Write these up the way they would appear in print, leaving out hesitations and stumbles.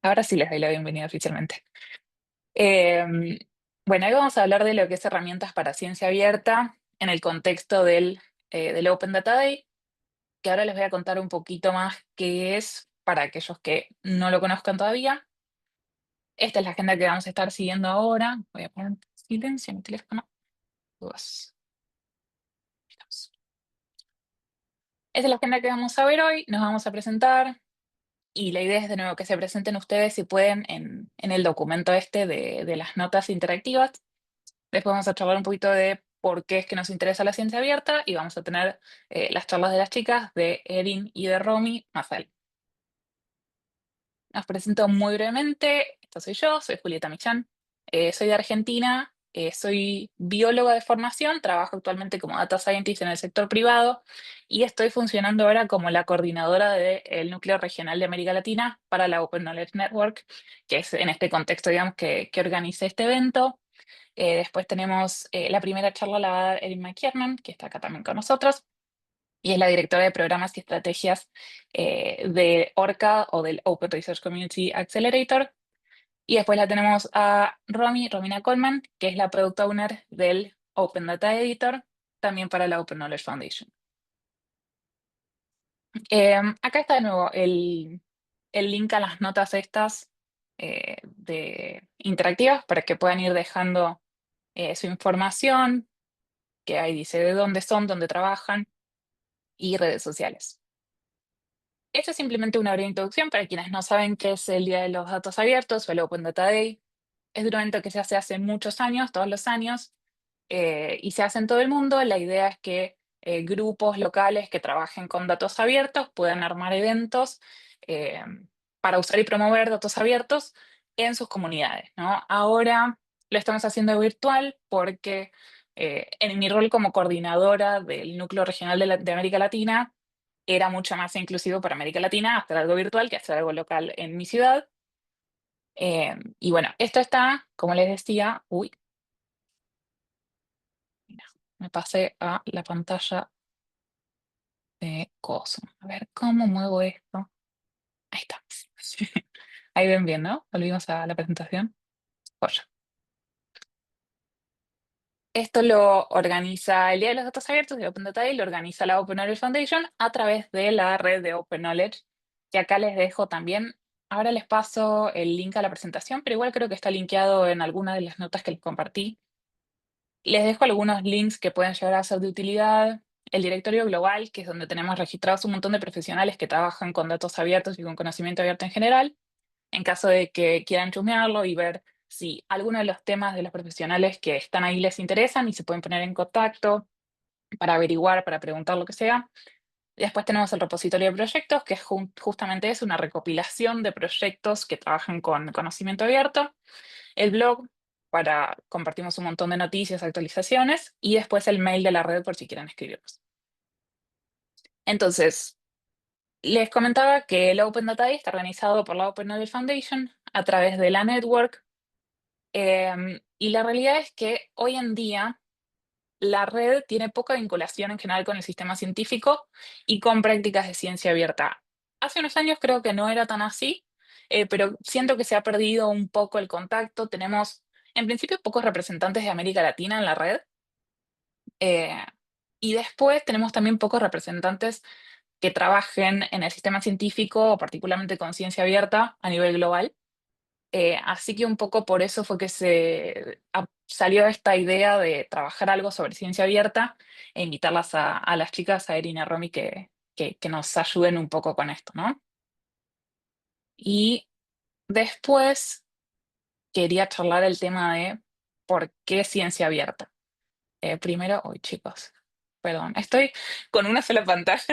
Ahora sí les doy la bienvenida oficialmente. Em, bueno, hoy vamos a hablar de lo que es herramientas para ciencia abierta en el contexto del Open Data Day, que ahora les voy a contar un poquito más qué es para aquellos que no lo conozcan todavía. Esta es la agenda que vamos a estar siguiendo ahora. Voy a poner silencio en mi teléfono. Dos, dos. Esta es la agenda que vamos a ver hoy. Nos vamos a presentar y la idea es de nuevo que se presenten ustedes si pueden en el documento este de las notas interactivas. Después vamos a charlar un poquito de por qué es que nos interesa la ciencia abierta y vamos a tener las charlas de las chicas, de Erin y de Romy, más adelante. Nos presento muy brevemente. Esta soy yo, soy Julieta Michan. Soy de Argentina, soy bióloga de formación, trabajo actualmente como data scientist en el sector privado y estoy funcionando ahora como la coordinadora del Núcleo Regional de América Latina para la Open Knowledge Network, que es en este contexto, digamos, que organicé este evento. Después tenemos la primera charla la va a dar Erin McKiernan, que está acá también con nosotros, y es la directora de programas y estrategias de ORCA o del Open Research Community Accelerator. Y después la tenemos a Romina Coleman, que es la product owner del Open Data Editor, también para la Open Knowledge Foundation. Acá está de nuevo el link a las notas estas interactivas para que puedan ir dejando su información, que ahí dice de dónde son, dónde trabajan y redes sociales. Esto es simplemente una breve introducción para quienes no saben qué es el Día de los Datos Abiertos o el Open Data Day. Es un evento que se hace hace muchos años, todos los años, y se hace en todo el mundo. La idea es que grupos locales que trabajen con datos abiertos puedan armar eventos eh, para usar y promover datos abiertos en sus comunidades, ¿no? Ahora lo estamos haciendo virtual porque en mi rol como coordinadora del Núcleo Regional de América Latina, era mucho más inclusivo para América Latina hacer algo virtual que hacer algo local en mi ciudad. Y bueno, esto está, como les decía, uy, mira, me pasé a la pantalla de coso. A ver, ¿cómo muevo esto? Ahí está. Ahí ven bien, ¿no? Volvimos a la presentación. Joya. Esto lo organiza el Día de los Datos Abiertos de Open Data Day, lo organiza la Open Knowledge Foundation a través de la red de Open Knowledge, que acá les dejo también. Ahora les paso el link a la presentación, pero igual creo que está linkeado en alguna de las notas que les compartí. Les dejo algunos links que pueden llegar a ser de utilidad. El directorio global, que es donde tenemos registrados un montón de profesionales que trabajan con datos abiertos y con conocimiento abierto en general, en caso de que quieran chusmearlo y ver si alguno de los temas de los profesionales que están ahí les interesan y se pueden poner en contacto para averiguar, para preguntar lo que sea. Después tenemos el repositorio de proyectos, que es justamente es una recopilación de proyectos que trabajan con conocimiento abierto. El blog, para compartimos un montón de noticias, actualizaciones, y después el mail de la red por si quieren escribirnos. Entonces, les comentaba que el Open Data Day está organizado por la Open Knowledge Foundation a través de la network. Y la realidad es que hoy en día la red tiene poca vinculación en general con el sistema científico y con prácticas de ciencia abierta. Hace unos años creo que no era tan así, pero siento que se ha perdido un poco el contacto. Tenemos, en principio, pocos representantes de América Latina en la red, eh, y después tenemos también pocos representantes que trabajen en el sistema científico, o particularmente con ciencia abierta a nivel global. Así que un poco por eso fue que salió esta idea de trabajar algo sobre ciencia abierta e invitarlas a las chicas, a Erin y a Romy, que nos ayuden un poco con esto, ¿no? Y después quería charlar el tema de por qué ciencia abierta. Primero, hoy chicos, perdón, estoy con una sola pantalla,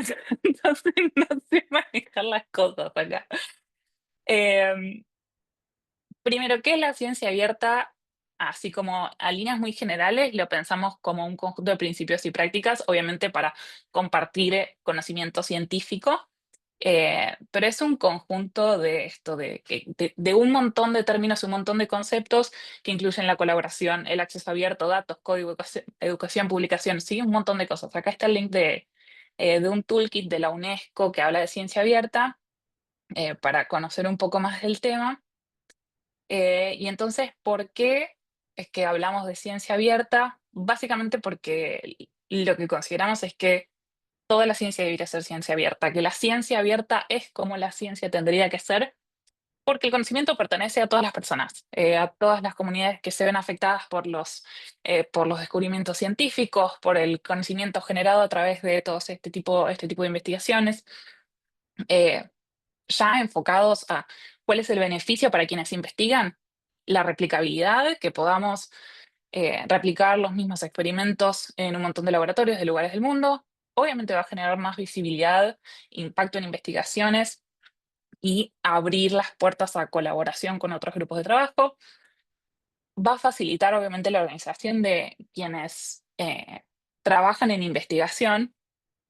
entonces no sé manejar las cosas acá. Em, Primero, ¿qué es la ciencia abierta? Así como a líneas muy generales, lo pensamos como un conjunto de principios y prácticas, obviamente para compartir conocimiento científico, pero es un conjunto de esto, de un montón de términos, un montón de conceptos que incluyen la colaboración, el acceso abierto, datos, código, educación, publicación, sí, un montón de cosas. Acá está el link de un toolkit de la UNESCO que habla de ciencia abierta, para conocer un poco más del tema. Y entonces, ¿por qué es que hablamos de ciencia abierta? Básicamente porque lo que consideramos es que toda la ciencia debería ser ciencia abierta, que la ciencia abierta es como la ciencia tendría que ser, porque el conocimiento pertenece a todas las personas, a todas las comunidades que se ven afectadas por los descubrimientos científicos, por el conocimiento generado a través de todos este tipo de investigaciones. Eh, ya enfocados a cuál es el beneficio para quienes investigan, la replicabilidad, que podamos replicar los mismos experimentos en un montón de laboratorios de lugares del mundo. Obviamente va a generar más visibilidad, impacto en investigaciones y abrir las puertas a colaboración con otros grupos de trabajo. Va a facilitar obviamente la organización de quienes trabajan en investigación.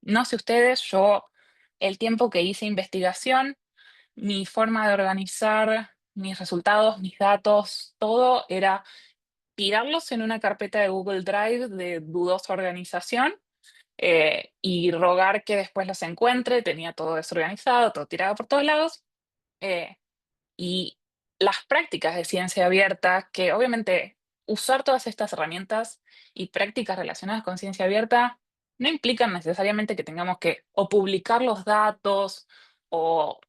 No sé ustedes, yo el tiempo que hice investigación, mi forma de organizar mis resultados, mis datos, todo era tirarlos en una carpeta de Google Drive de dudosa organización y rogar que después los encuentre. Tenía todo desorganizado, todo tirado por todos lados. eh, y las prácticas de ciencia abierta, que obviamente usar todas estas herramientas y prácticas relacionadas con ciencia abierta no implican necesariamente que tengamos que o publicar los datos o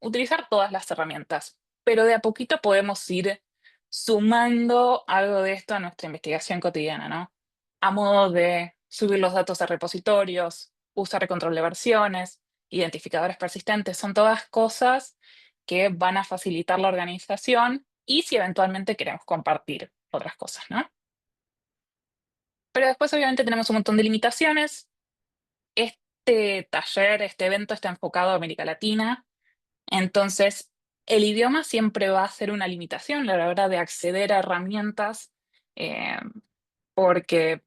utilizar todas las herramientas, pero de a poquito podemos ir sumando algo de esto a nuestra investigación cotidiana, ¿no? A modo de subir los datos a repositorios, usar control de versiones, identificadores persistentes, son todas cosas que van a facilitar la organización y si eventualmente queremos compartir otras cosas, ¿no? Pero después obviamente tenemos un montón de limitaciones. Este taller, este evento está enfocado a América Latina. Entonces, el idioma siempre va a ser una limitación a la hora de acceder a herramientas, eh, porque,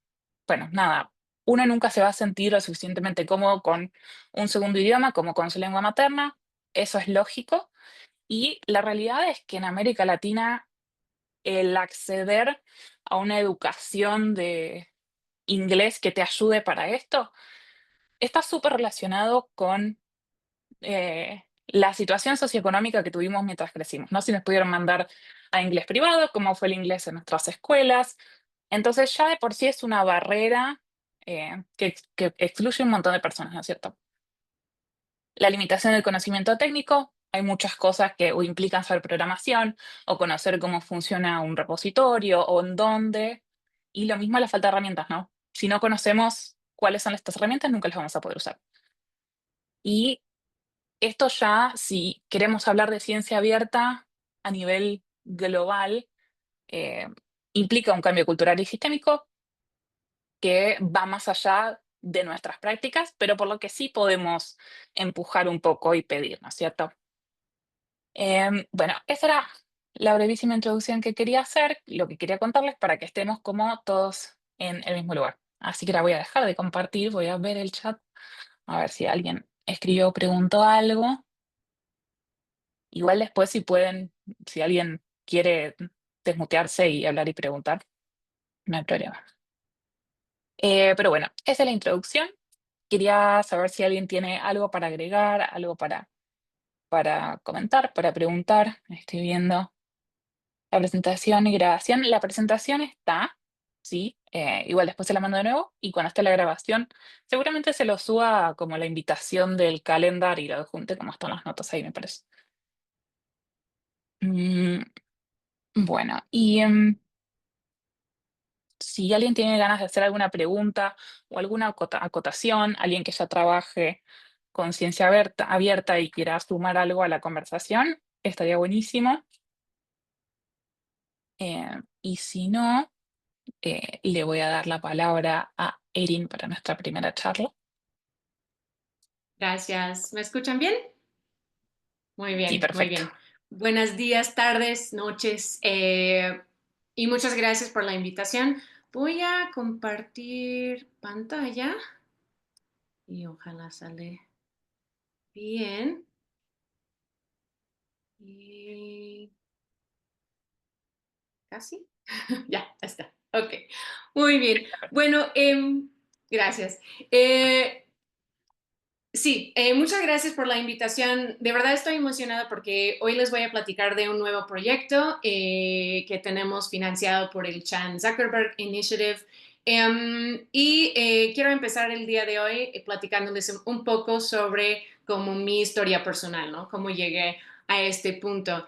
bueno, nada, uno nunca se va a sentir lo suficientemente cómodo con un segundo idioma como con su lengua materna, eso es lógico, y la realidad es que en América Latina el acceder a una educación de inglés que te ayude para esto está súper relacionado con la situación socioeconómica que tuvimos mientras crecimos, ¿no? Si nos pudieron mandar a inglés privado, cómo fue el inglés en nuestras escuelas. Entonces ya de por sí es una barrera que excluye un montón de personas, ¿no es cierto? La limitación del conocimiento técnico, hay muchas cosas que o implican saber programación o conocer cómo funciona un repositorio o en dónde. Y lo mismo la falta de herramientas, ¿no? Si no conocemos cuáles son estas herramientas, nunca las vamos a poder usar. Y esto ya, si queremos hablar de ciencia abierta a nivel global, eh, implica un cambio cultural y sistémico que va más allá de nuestras prácticas, pero por lo que sí podemos empujar un poco y pedir, ¿no es cierto? Bueno, esa era la brevísima introducción que quería hacer, lo que quería contarles para que estemos como todos en el mismo lugar. Así que la voy a dejar de compartir, voy a ver el chat, a ver si alguien escribió o preguntó algo. Igual después si pueden, si alguien quiere desmutearse y hablar y preguntar, no hay problema. Pero bueno, esa es la introducción. Quería saber si alguien tiene algo para agregar, algo para comentar, para preguntar. Estoy viendo la presentación y grabación. La presentación está, sí, igual después se la mando de nuevo y cuando esté la grabación, seguramente se lo suba como la invitación del calendar y lo junte como están las notas ahí, me parece. Mm, bueno, y si alguien tiene ganas de hacer alguna pregunta o alguna acotación, alguien que ya trabaje con ciencia abierta y quiera sumar algo a la conversación, estaría buenísimo. Y si no, le voy a dar la palabra a Erin para nuestra primera charla. Gracias. ¿Me escuchan bien? Muy Sí, bien, muy perfecto. bien. Buenos días, tardes, noches y muchas gracias por la invitación. Voy a compartir pantalla y ojalá sale bien. Y casi. Ya está. Ok. Muy bien. Bueno, gracias. Eh, Sí, muchas gracias por la invitación. De verdad estoy emocionada porque hoy les voy a platicar de un nuevo proyecto que tenemos financiado por el Chan Zuckerberg Initiative. Quiero empezar el día de hoy platicándoles un poco sobre como mi historia personal, ¿no? Cómo llegué a este punto.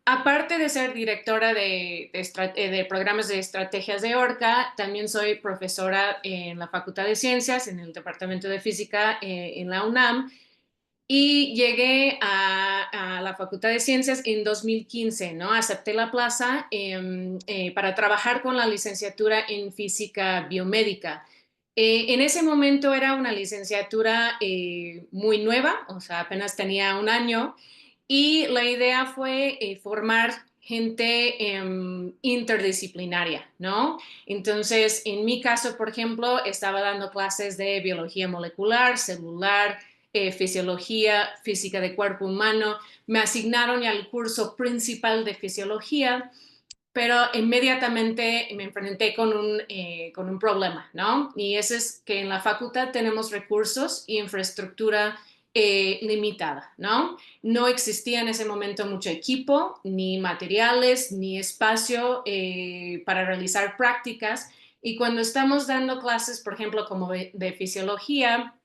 Aparte de ser directora de programas de estrategias de Orca, también soy profesora en la Facultad de Ciencias, en el Departamento de Física en la UNAM, y llegué a la Facultad de Ciencias en 2015, ¿no? Acepté la plaza para trabajar con la licenciatura en Física Biomédica. En ese momento era una licenciatura muy nueva, o sea, apenas tenía un año, y la idea fue formar gente interdisciplinaria, ¿no? Entonces, en mi caso, por ejemplo, estaba dando clases de biología molecular, celular, fisiología, física de cuerpo humano. Me asignaron ya el curso principal de fisiología, pero inmediatamente me enfrenté con un problema, ¿no? Y ese es que en la facultad tenemos recursos y infraestructura limitada, ¿no? No existía en ese momento mucho equipo, ni materiales, ni espacio para realizar prácticas. Y cuando estamos dando clases, por ejemplo, como de fisiología,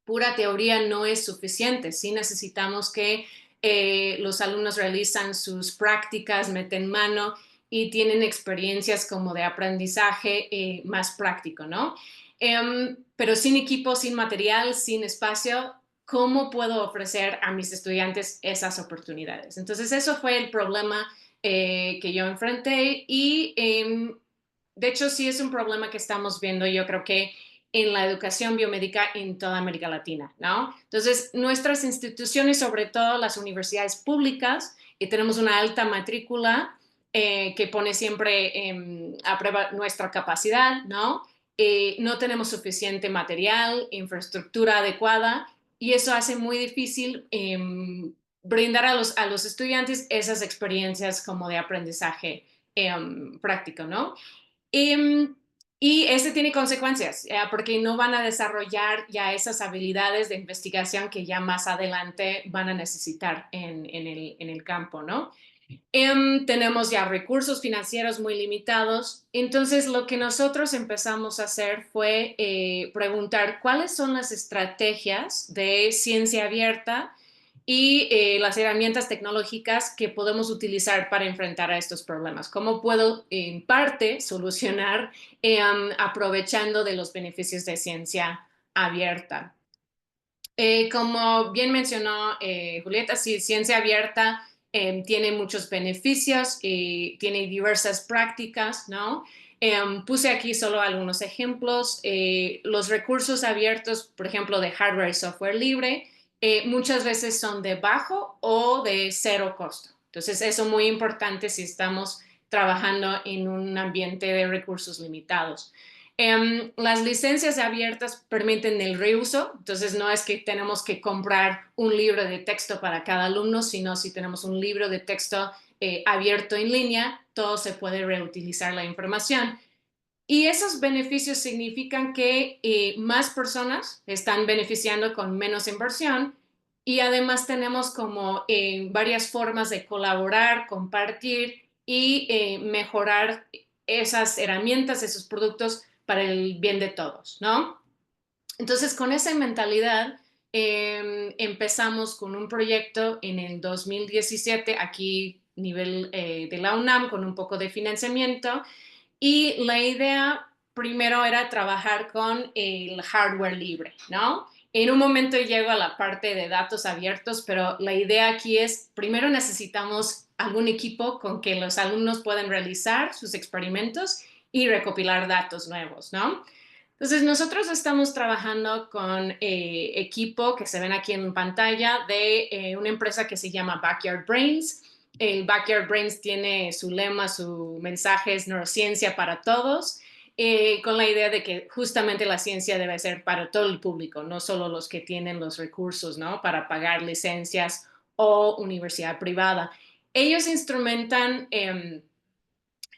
pura teoría no es suficiente. Sí necesitamos que los alumnos realizan sus prácticas, meten mano y tienen experiencias como de aprendizaje más práctico, ¿no? Pero sin equipo, sin material, sin espacio, ¿cómo puedo ofrecer a mis estudiantes esas oportunidades? Entonces, eso fue el problema que yo enfrenté de hecho, sí es un problema que estamos viendo, yo creo que en la educación biomédica en toda América Latina, ¿no? Entonces, nuestras instituciones, sobre todo las universidades públicas, y tenemos una alta matrícula que pone siempre a prueba nuestra capacidad, ¿no? No tenemos suficiente material, infraestructura adecuada, y eso hace muy difícil brindar a los estudiantes esas experiencias como de aprendizaje práctico, ¿no? Y, y este tiene consecuencias, porque no van a desarrollar ya esas habilidades de investigación que ya más adelante van a necesitar en el campo, ¿no? Tenemos ya recursos financieros muy limitados, entonces lo que nosotros empezamos a hacer fue preguntar cuáles son las estrategias de ciencia abierta y las herramientas tecnológicas que podemos utilizar para enfrentar a estos problemas. ¿Cómo puedo, en parte, solucionar aprovechando de los beneficios de ciencia abierta? Como bien mencionó Julieta, sí, ciencia abierta tiene muchos beneficios y tiene diversas prácticas, ¿no? Puse aquí solo algunos ejemplos. Los recursos abiertos, por ejemplo, de hardware y software libre, muchas veces son de bajo o de cero costo. Entonces, eso es muy importante si estamos trabajando en un ambiente de recursos limitados. Las licencias abiertas permiten el reuso, entonces no es que tenemos que comprar un libro de texto para cada alumno, sino si tenemos un libro de texto abierto en línea, todo se puede reutilizar la información. Y esos beneficios significan que más personas están beneficiando con menos inversión y además tenemos como varias formas de colaborar, compartir y mejorar esas herramientas, esos productos para el bien de todos, ¿no? Entonces, con esa mentalidad, empezamos con un proyecto en el 2017, aquí nivel de la UNAM, con un poco de financiamiento, y la idea primero era trabajar con el hardware libre, ¿no? En un momento llego a la parte de datos abiertos, pero la idea aquí es, primero necesitamos algún equipo con que los alumnos puedan realizar sus experimentos y recopilar datos nuevos, ¿no? Entonces, nosotros estamos trabajando con equipo que se ven aquí en pantalla de una empresa que se llama Backyard Brains. El Backyard Brains tiene su lema, su mensaje es neurociencia para todos, con la idea de que justamente la ciencia debe ser para todo el público, no solo los que tienen los recursos, ¿no? Para pagar licencias o universidad privada. Ellos instrumentan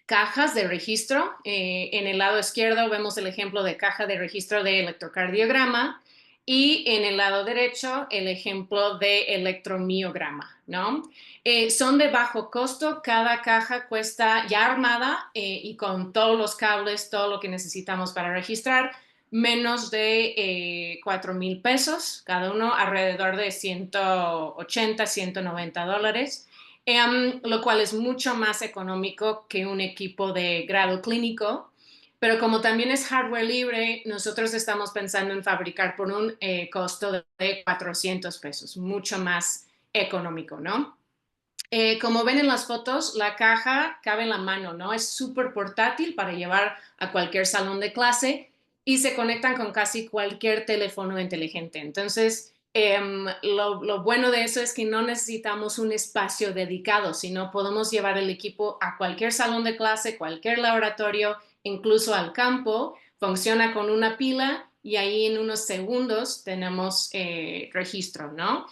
cajas de registro. En el lado izquierdo vemos el ejemplo de caja de registro de electrocardiograma. Y en el lado derecho, el ejemplo de electromiograma, ¿no? Son de bajo costo, cada caja cuesta ya armada y con todos los cables, todo lo que necesitamos para registrar, menos de 4,000 pesos, cada uno alrededor de 180, $190, lo cual es mucho más económico que un equipo de grado clínico. Pero como también es hardware libre, nosotros estamos pensando en fabricar por un costo de 400 pesos, mucho más económico, ¿no? Como ven en las fotos, la caja cabe en la mano, ¿no? Es súper portátil para llevar a cualquier salón de clase y se conectan con casi cualquier teléfono inteligente. Entonces, lo bueno de eso es que no necesitamos un espacio dedicado, sino podemos llevar el equipo a cualquier salón de clase, cualquier laboratorio, incluso al campo. Funciona con una pila y ahí en unos segundos tenemos registro, ¿no?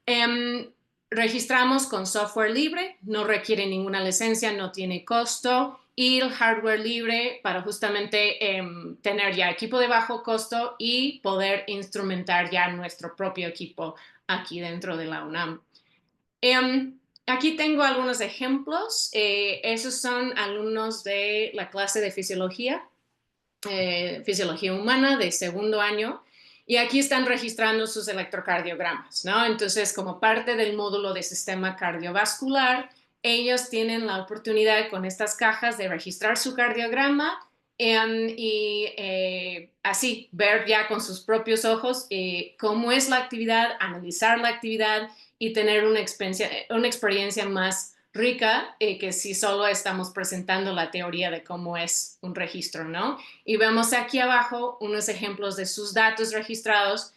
Eh, Registramos con software libre, no requiere ninguna licencia, no tiene costo, y el hardware libre para justamente tener ya equipo de bajo costo y poder instrumentar ya nuestro propio equipo aquí dentro de la UNAM. Aquí tengo algunos ejemplos. Esos son alumnos de la clase de fisiología humana de segundo año, y aquí están registrando sus electrocardiogramas, ¿no? Entonces, como parte del módulo de sistema cardiovascular, ellos tienen la oportunidad con estas cajas de registrar su cardiograma y así ver ya con sus propios ojos cómo es la actividad, analizar la actividad y tener una experiencia más rica que si solo estamos presentando la teoría de cómo es un registro, ¿no? Y vemos aquí abajo unos ejemplos de sus datos registrados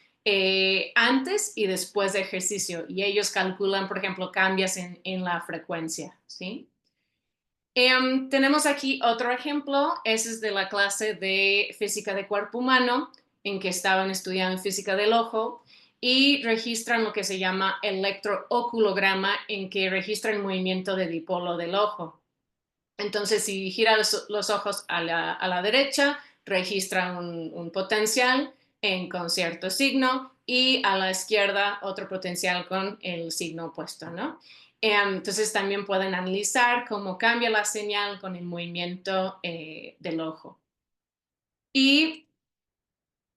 antes y después de ejercicio. Y ellos calculan, por ejemplo, cambios en la frecuencia, ¿sí? Tenemos aquí otro ejemplo. Ese es de la clase de física de cuerpo humano, en que estaban estudiando física del ojo y registran lo que se llama electrooculograma, en que registran el movimiento de dipolo del ojo. Entonces, si gira los ojos a la derecha, registra un potencial con cierto signo, y a la izquierda otro potencial con el signo opuesto, ¿no? Entonces también pueden analizar cómo cambia la señal con el movimiento del ojo. Y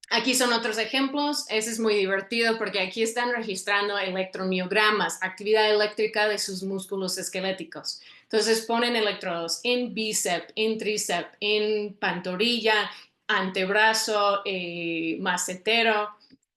aquí son otros ejemplos. Ese es muy divertido porque aquí están registrando electromiogramas, actividad eléctrica de sus músculos esqueléticos. Entonces ponen electrodos en bíceps, en tríceps, en pantorrilla, antebrazo, macetero,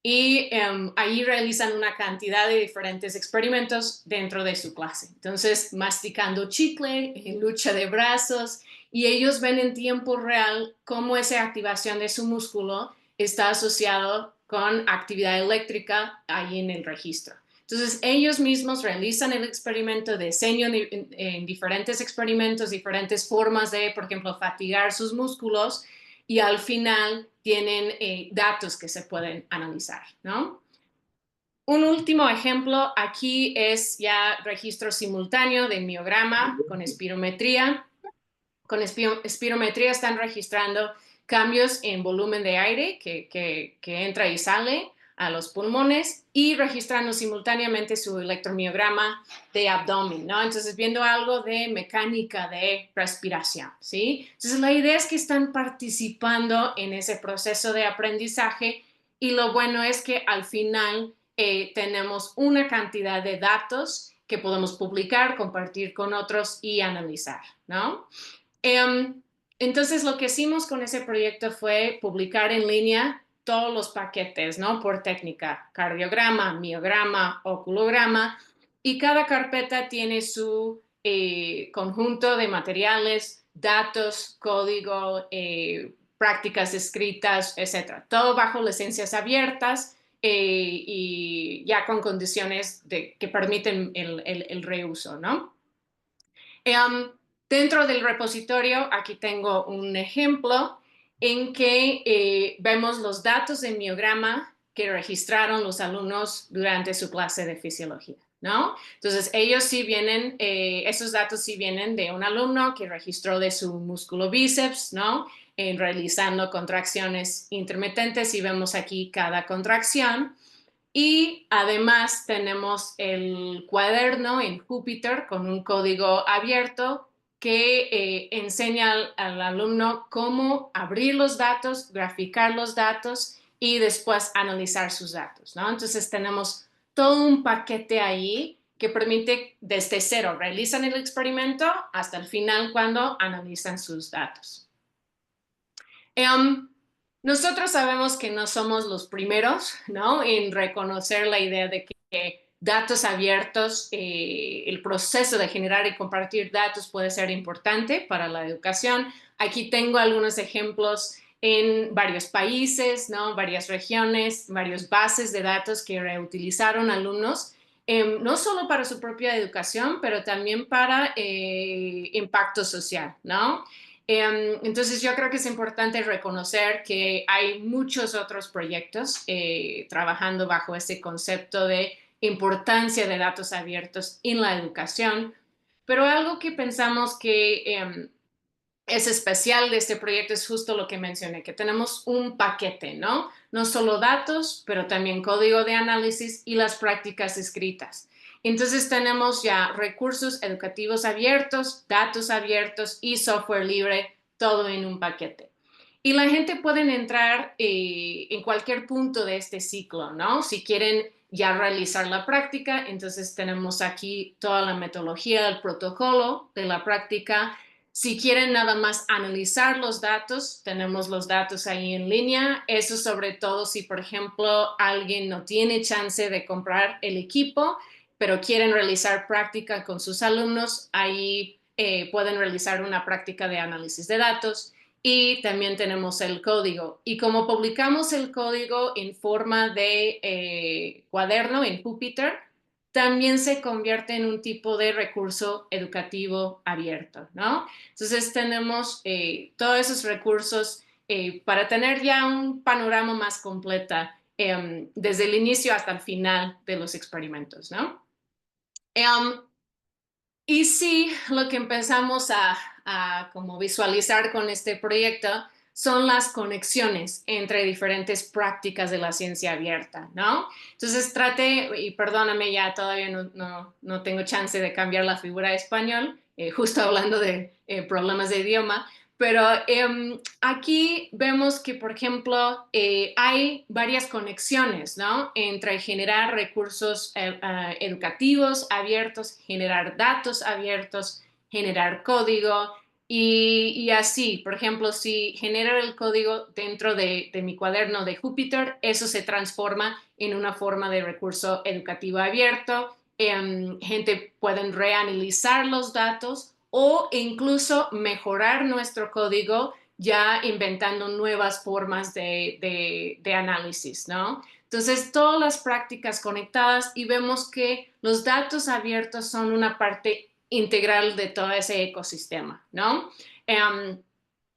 y ahí realizan una cantidad de diferentes experimentos dentro de su clase. Entonces, masticando chicle, lucha de brazos, y ellos ven en tiempo real cómo esa activación de su músculo está asociado con actividad eléctrica ahí en el registro. Entonces, ellos mismos realizan el experimento, diseñan en diferentes experimentos, diferentes formas de, por ejemplo, fatigar sus músculos, y al final tienen datos que se pueden analizar, ¿no? Un último ejemplo aquí es ya registro simultáneo de miograma con espirometría. Con espirometría están registrando cambios en volumen de aire que entra y sale a los pulmones, y registrando simultáneamente su electromiograma de abdomen, ¿no? Entonces, viendo algo de mecánica de respiración, ¿sí? Entonces, la idea es que están participando en ese proceso de aprendizaje, y lo bueno es que al final tenemos una cantidad de datos que podemos publicar, compartir con otros y analizar, ¿no? Entonces, lo que hicimos con ese proyecto fue publicar en línea todos los paquetes, ¿no? Por técnica: cardiograma, miograma, oculograma, y cada carpeta tiene su conjunto de materiales, datos, código, prácticas escritas, etcétera. Todo bajo licencias abiertas y ya con condiciones que permiten el reuso, ¿no? Um, Dentro del repositorio, aquí tengo un ejemplo en que vemos los datos de miograma que registraron los alumnos durante su clase de fisiología, ¿no? Entonces, ellos sí vienen, esos datos sí vienen de un alumno que registró de su músculo bíceps, ¿no? realizando contracciones intermitentes y vemos aquí cada contracción. Y además tenemos el cuaderno en Jupyter con un código abierto que enseña al alumno cómo abrir los datos, graficar los datos y después analizar sus datos, ¿no? Entonces tenemos todo un paquete ahí que permite desde cero, realizan el experimento hasta el final cuando analizan sus datos. Um, Nosotros sabemos que no somos los primeros, ¿no?, en reconocer la idea de que datos abiertos, el proceso de generar y compartir datos puede ser importante para la educación. Aquí tengo algunos ejemplos en varios países, ¿no?, varias regiones, varias bases de datos que reutilizaron alumnos, no solo para su propia educación, pero también para impacto social, ¿no? Entonces yo creo que es importante reconocer que hay muchos otros proyectos trabajando bajo ese concepto de importancia de datos abiertos en la educación, pero algo que pensamos que es especial de este proyecto es justo lo que mencioné, que tenemos un paquete, ¿no? No solo datos, pero también código de análisis y las prácticas escritas. Entonces tenemos ya recursos educativos abiertos, datos abiertos y software libre, todo en un paquete. Y la gente puede entrar en cualquier punto de este ciclo, ¿no? Si quieren ya realizar la práctica, entonces tenemos aquí toda la metodología, el protocolo de la práctica. Si quieren nada más analizar los datos, tenemos los datos ahí en línea. Eso sobre todo si, por ejemplo, alguien no tiene chance de comprar el equipo, pero quieren realizar práctica con sus alumnos, ahí pueden realizar una práctica de análisis de datos. Y también tenemos el código. Y como publicamos el código en forma de cuaderno en Jupyter, también se convierte en un tipo de recurso educativo abierto, ¿no? Entonces tenemos todos esos recursos para tener ya un panorama más completa desde el inicio hasta el final de los experimentos, ¿no? Y sí, lo que empezamos a como visualizar con este proyecto son las conexiones entre diferentes prácticas de la ciencia abierta, ¿no? Entonces traté, y perdóname, ya todavía no tengo chance de cambiar la figura de español, justo hablando de problemas de idioma, pero aquí vemos que, por ejemplo, hay varias conexiones, ¿no?, entre generar recursos educativos abiertos, generar datos abiertos, generar código y así. Por ejemplo, si genero el código dentro de mi cuaderno de Jupyter, eso se transforma en una forma de recurso educativo abierto. Gente pueden reanalizar los datos o incluso mejorar nuestro código ya inventando nuevas formas de análisis, ¿no? Entonces, todas las prácticas conectadas y vemos que los datos abiertos son una parte integral de todo ese ecosistema, ¿no?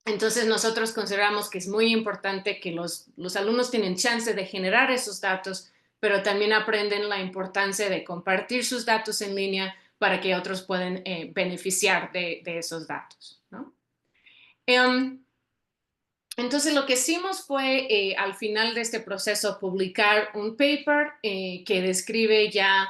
Entonces, nosotros consideramos que es muy importante que los alumnos tienen chance de generar esos datos, pero también aprenden la importancia de compartir sus datos en línea para que otros puedan beneficiar de esos datos, ¿no? Entonces, lo que hicimos fue, al final de este proceso, publicar un paper que describe ya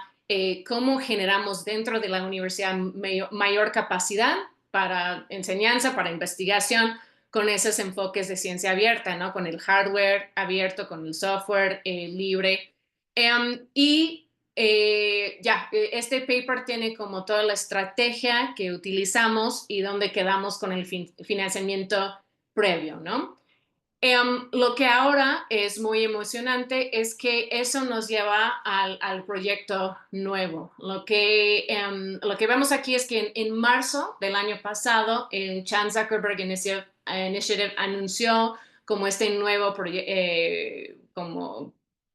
cómo generamos dentro de la universidad mayor capacidad para enseñanza, para investigación, con esos enfoques de ciencia abierta, ¿no? Con el hardware abierto, con el software libre. Y este paper tiene como toda la estrategia que utilizamos y dónde quedamos con el financiamiento previo, ¿no? Lo que ahora es muy emocionante es que eso nos lleva al proyecto nuevo. Lo que vemos aquí es que en marzo del año pasado, el Chan Zuckerberg Initiative anunció como este nuevo como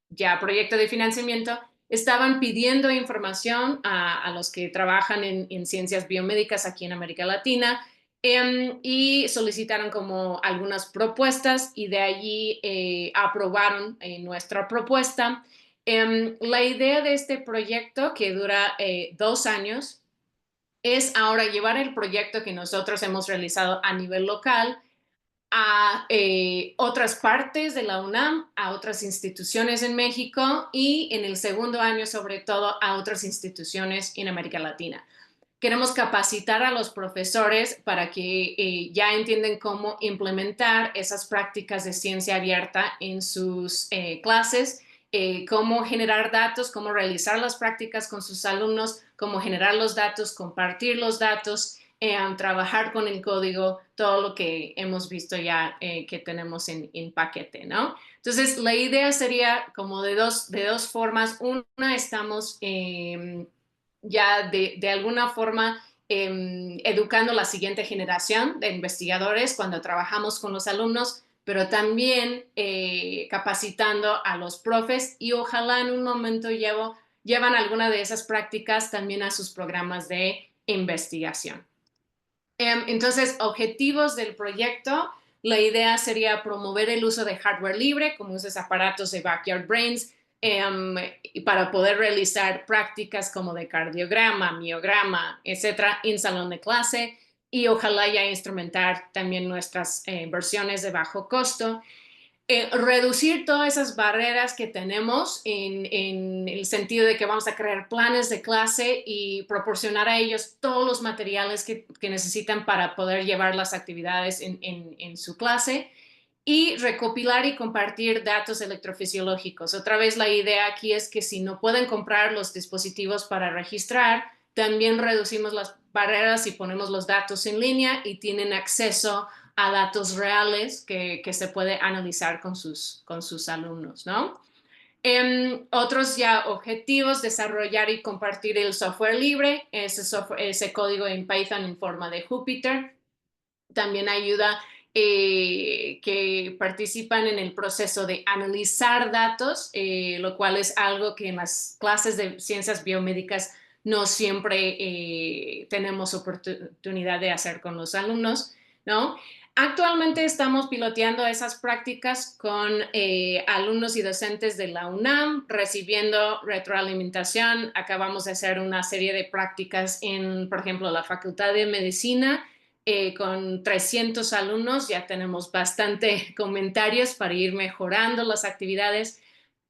ya proyecto de financiamiento. Estaban pidiendo información a los que trabajan en ciencias biomédicas aquí en América Latina, y solicitaron como algunas propuestas y de allí aprobaron nuestra propuesta. La idea de este proyecto, que dura 2 años, es ahora llevar el proyecto que nosotros hemos realizado a nivel local a otras partes de la UNAM, a otras instituciones en México y en el segundo año sobre todo a otras instituciones en América Latina. Queremos capacitar a los profesores para que ya entiendan cómo implementar esas prácticas de ciencia abierta en sus clases, cómo generar datos, cómo realizar las prácticas con sus alumnos, cómo generar los datos, compartir los datos, trabajar con el código, todo lo que hemos visto ya que tenemos en paquete, ¿no? Entonces, la idea sería como de dos formas. Una, estamos ya de alguna forma educando la siguiente generación de investigadores cuando trabajamos con los alumnos, pero también capacitando a los profes y ojalá en un momento llevan alguna de esas prácticas también a sus programas de investigación. Entonces, objetivos del proyecto, la idea sería promover el uso de hardware libre, como esos aparatos de Backyard Brains, para poder realizar prácticas como de cardiograma, miograma, etcétera, en salón de clase y ojalá ya instrumentar también nuestras versiones de bajo costo. Reducir todas esas barreras que tenemos en el sentido de que vamos a crear planes de clase y proporcionar a ellos todos los materiales que necesitan para poder llevar las actividades en su clase y recopilar y compartir datos electrofisiológicos. Otra vez la idea aquí es que si no pueden comprar los dispositivos para registrar, también reducimos las barreras y ponemos los datos en línea y tienen acceso a datos reales que se puede analizar con sus alumnos, ¿no? Otros ya objetivos, desarrollar y compartir el software libre, ese código en Python en forma de Jupyter. También ayuda que participan en el proceso de analizar datos, lo cual es algo que en las clases de ciencias biomédicas no siempre tenemos oportunidad de hacer con los alumnos, ¿no? Actualmente estamos piloteando esas prácticas con alumnos y docentes de la UNAM, recibiendo retroalimentación. Acabamos de hacer una serie de prácticas en, por ejemplo, la Facultad de Medicina, con 300 alumnos. Ya tenemos bastante comentarios para ir mejorando las actividades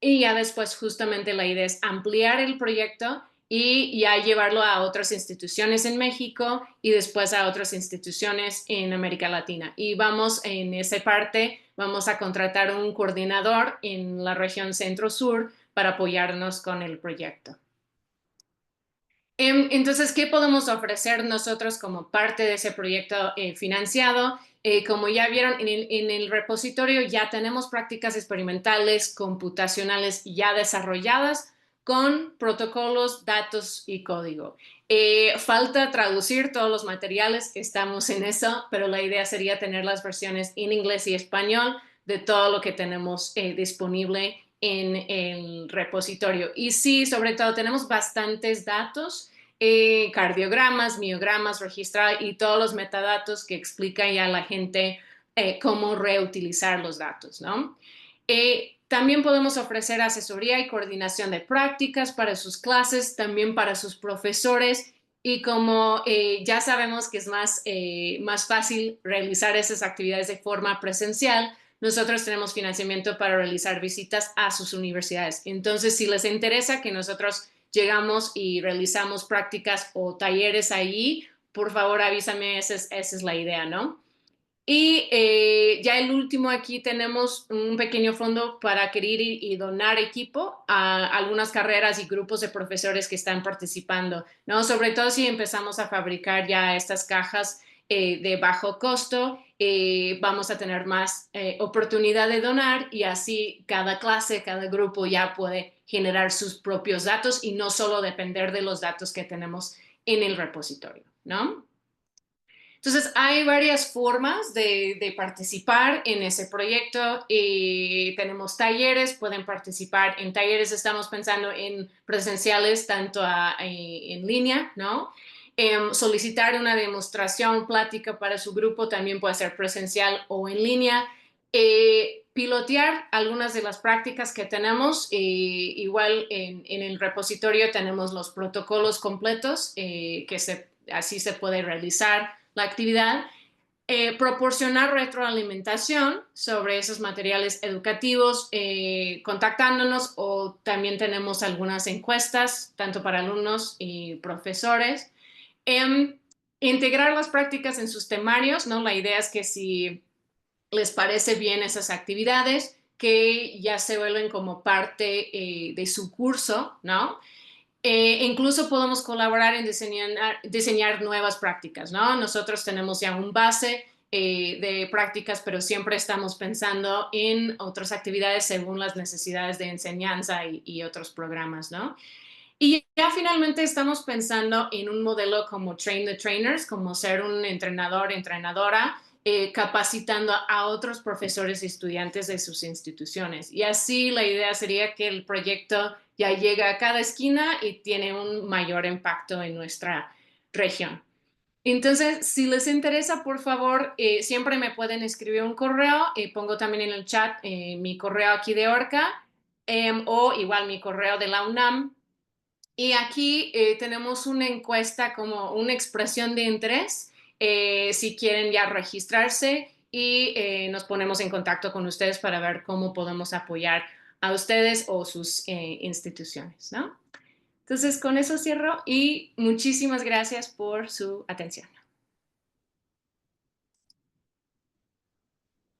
y ya después justamente la idea es ampliar el proyecto y ya llevarlo a otras instituciones en México y después a otras instituciones en América Latina. Y vamos en esa parte, vamos a contratar un coordinador en la región centro-sur para apoyarnos con el proyecto. Entonces, ¿qué podemos ofrecer nosotros como parte de ese proyecto financiado? Como ya vieron en el repositorio, ya tenemos prácticas experimentales computacionales ya desarrolladas con protocolos, datos y código. Falta traducir todos los materiales, estamos en eso, pero la idea sería tener las versiones en inglés y español de todo lo que tenemos disponible en el repositorio. Y sí, sobre todo tenemos bastantes datos, cardiogramas, miogramas, registrar y todos los metadatos que explican ya a la gente cómo reutilizar los datos, ¿no? También podemos ofrecer asesoría y coordinación de prácticas para sus clases, también para sus profesores. Y como ya sabemos que es más fácil realizar esas actividades de forma presencial, nosotros tenemos financiamiento para realizar visitas a sus universidades. Entonces, si les interesa que nosotros llegamos y realizamos prácticas o talleres ahí, por favor avísame, esa es la idea, ¿no? Y ya el último, aquí tenemos un pequeño fondo para adquirir y donar equipo a algunas carreras y grupos de profesores que están participando, ¿no? Sobre todo si empezamos a fabricar ya estas cajas de bajo costo, vamos a tener más oportunidad de donar y así cada clase, cada grupo ya puede generar sus propios datos y no solo depender de los datos que tenemos en el repositorio, ¿no? Entonces, hay varias formas de participar en ese proyecto. Tenemos talleres, pueden participar en talleres, estamos pensando en presenciales, tanto en línea, ¿no? Solicitar una demostración, plática para su grupo, también puede ser presencial o en línea. Pilotear algunas de las prácticas que tenemos. Igual en el repositorio tenemos los protocolos completos, así se puede realizar la actividad. proporcionar retroalimentación sobre esos materiales educativos, contactándonos, o también tenemos algunas encuestas, tanto para alumnos y profesores. Em, Integrar las prácticas en sus temarios, ¿no? La idea es que si les parece bien esas actividades, que ya se vuelven como parte de su curso, ¿no? Incluso podemos colaborar en diseñar nuevas prácticas, ¿no? Nosotros tenemos ya un base de prácticas, pero siempre estamos pensando en otras actividades según las necesidades de enseñanza y otros programas, ¿no? Y ya finalmente estamos pensando en un modelo como Train the Trainers, como ser un entrenador, entrenadora, capacitando a otros profesores y estudiantes de sus instituciones. Y así la idea sería que el proyecto ya llega a cada esquina y tiene un mayor impacto en nuestra región. Entonces, si les interesa, por favor, siempre me pueden escribir un correo. Pongo también en el chat mi correo aquí de Orca, o igual mi correo de la UNAM. Y aquí tenemos una encuesta como una expresión de interés, si quieren ya registrarse, y nos ponemos en contacto con ustedes para ver cómo podemos apoyar a ustedes o sus instituciones, ¿no? Entonces, con eso cierro y muchísimas gracias por su atención.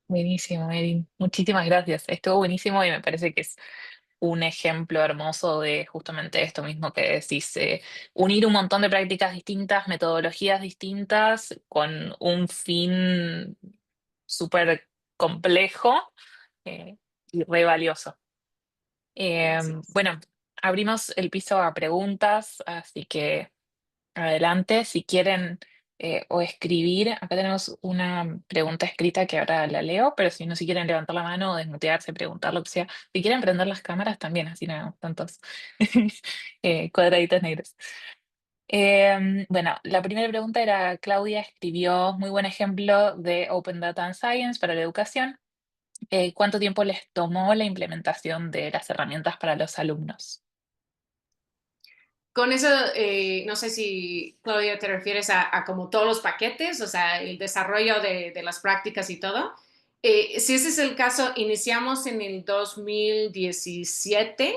Buenísimo, Erin. Muchísimas gracias. Estuvo buenísimo y me parece que es un ejemplo hermoso de justamente esto mismo que decís, unir un montón de prácticas distintas, metodologías distintas, con un fin súper complejo eh, y re valioso. Gracias. Bueno, abrimos el piso a preguntas, así que adelante, si quieren o escribir, acá tenemos una pregunta escrita que ahora la leo, pero si no, si quieren levantar la mano o desmutearse, preguntar lo que sea, si quieren prender las cámaras también, así no hay tantos cuadraditos negros. Bueno, la primera pregunta era, Claudia escribió muy buen ejemplo de Open Data and Science para la educación. ¿Cuánto tiempo les tomó la implementación de las herramientas para los alumnos? Con eso, no sé si, Claudia, te refieres a como todos los paquetes, o sea, el desarrollo de las prácticas y todo. Si ese es el caso, iniciamos en el 2017,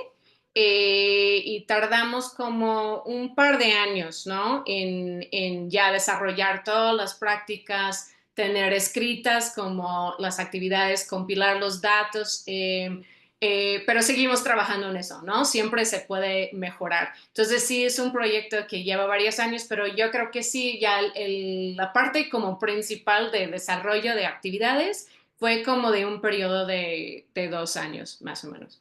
y tardamos como un par de años, ¿no? En ya desarrollar todas las prácticas, tener escritas como las actividades, compilar los datos. Pero seguimos trabajando en eso, ¿no? Siempre se puede mejorar. Entonces sí es un proyecto que lleva varios años, pero yo creo que sí, ya la parte como principal de desarrollo de actividades fue como de un periodo de 2 años, más o menos.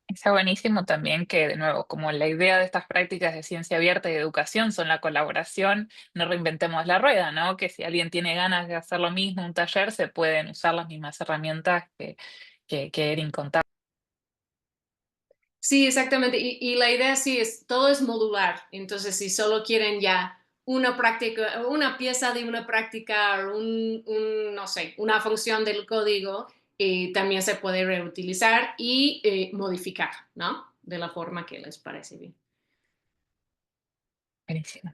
Está buenísimo también que, de nuevo, como la idea de estas prácticas de ciencia abierta y de educación son la colaboración, no reinventemos la rueda, ¿no? Que si alguien tiene ganas de hacer lo mismo, un taller, se pueden usar las mismas herramientas que Erin contaba. Sí, exactamente. Y la idea sí es, todo es modular. Entonces, si solo quieren ya una práctica, una pieza de una práctica, no sé, una función del código, también se puede reutilizar y modificar, ¿no? De la forma que les parece bien. Buenísimo.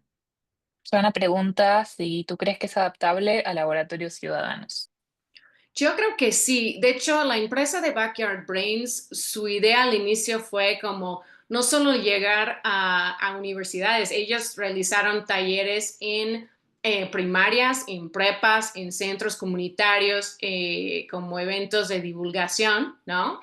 Una pregunta si tú crees que es adaptable a laboratorios ciudadanos. Yo creo que sí. De hecho, la empresa de Backyard Brains, su idea al inicio fue como no solo llegar a universidades, ellos realizaron talleres en primarias, en prepas, en centros comunitarios, como eventos de divulgación, ¿no?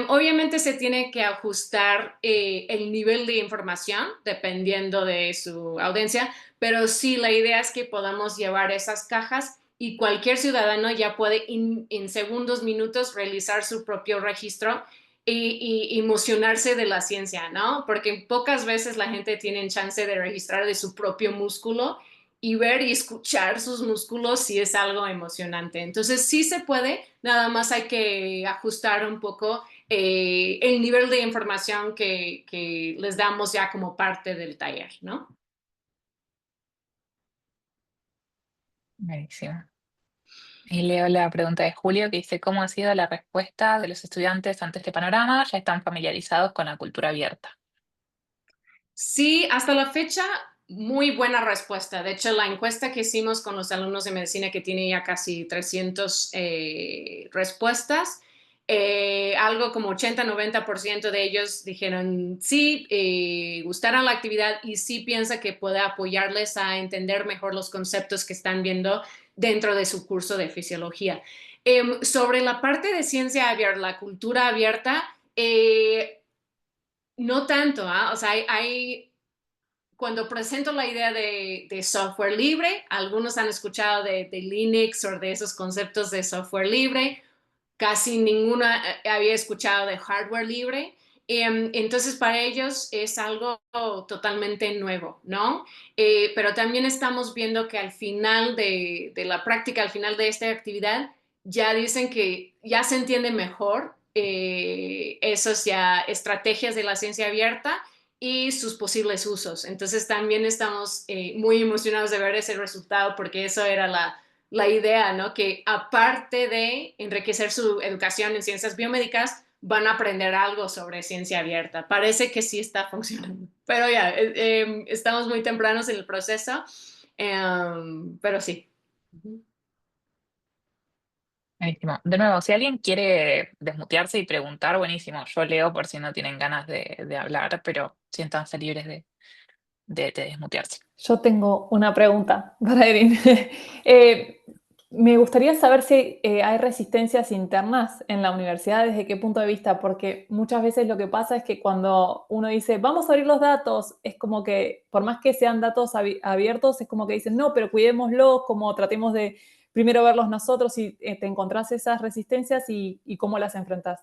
Obviamente se tiene que ajustar el nivel de información dependiendo de su audiencia, pero sí, la idea es que podamos llevar esas cajas y cualquier ciudadano ya puede en segundos, minutos realizar su propio registro y emocionarse de la ciencia, ¿no? Porque pocas veces la gente tiene chance de registrar de su propio músculo, y ver y escuchar sus músculos sí es algo emocionante. Entonces sí se puede, nada más hay que ajustar un poco el nivel de información que les damos ya como parte del taller, ¿no? Buenísimo. Y leo la pregunta de Julio que dice, ¿cómo ha sido la respuesta de los estudiantes ante este panorama? ¿Ya están familiarizados con la cultura abierta? Sí, hasta la fecha muy buena respuesta. De hecho, la encuesta que hicimos con los alumnos de medicina, que tiene ya casi 300 respuestas, algo como 80-90% de ellos dijeron sí, gustaron la actividad y sí piensa que puede apoyarles a entender mejor los conceptos que están viendo dentro de su curso de fisiología. Sobre la parte de ciencia abierta, la cultura abierta, no tanto, ¿ah? O sea, cuando presento la idea de software libre, algunos han escuchado de Linux o de esos conceptos de software libre, casi ninguna había escuchado de hardware libre. Entonces, para ellos es algo totalmente nuevo, ¿no? Pero también estamos viendo que al final de la práctica, al final de esta actividad, ya dicen que ya se entiende mejor esas ya estrategias de la ciencia abierta y sus posibles usos. Entonces también estamos muy emocionados de ver ese resultado porque eso era la idea, ¿no? Que aparte de enriquecer su educación en ciencias biomédicas, van a aprender algo sobre ciencia abierta. Parece que sí está funcionando. Pero ya, estamos muy tempranos en el proceso, pero sí. Buenísimo. De nuevo, si alguien quiere desmutearse y preguntar, buenísimo. Yo leo por si no tienen ganas de hablar, pero siéntanse libres de desmutearse. Yo tengo una pregunta para Erin. Eh, Me gustaría saber si hay resistencias internas en la universidad, desde qué punto de vista, porque muchas veces lo que pasa es que cuando uno dice, vamos a abrir los datos, es como que, por más que sean datos abiertos, es como que dicen, no, pero cuidémoslos, como tratemos de primero verlos nosotros y te encontrás esas resistencias y cómo las enfrentás.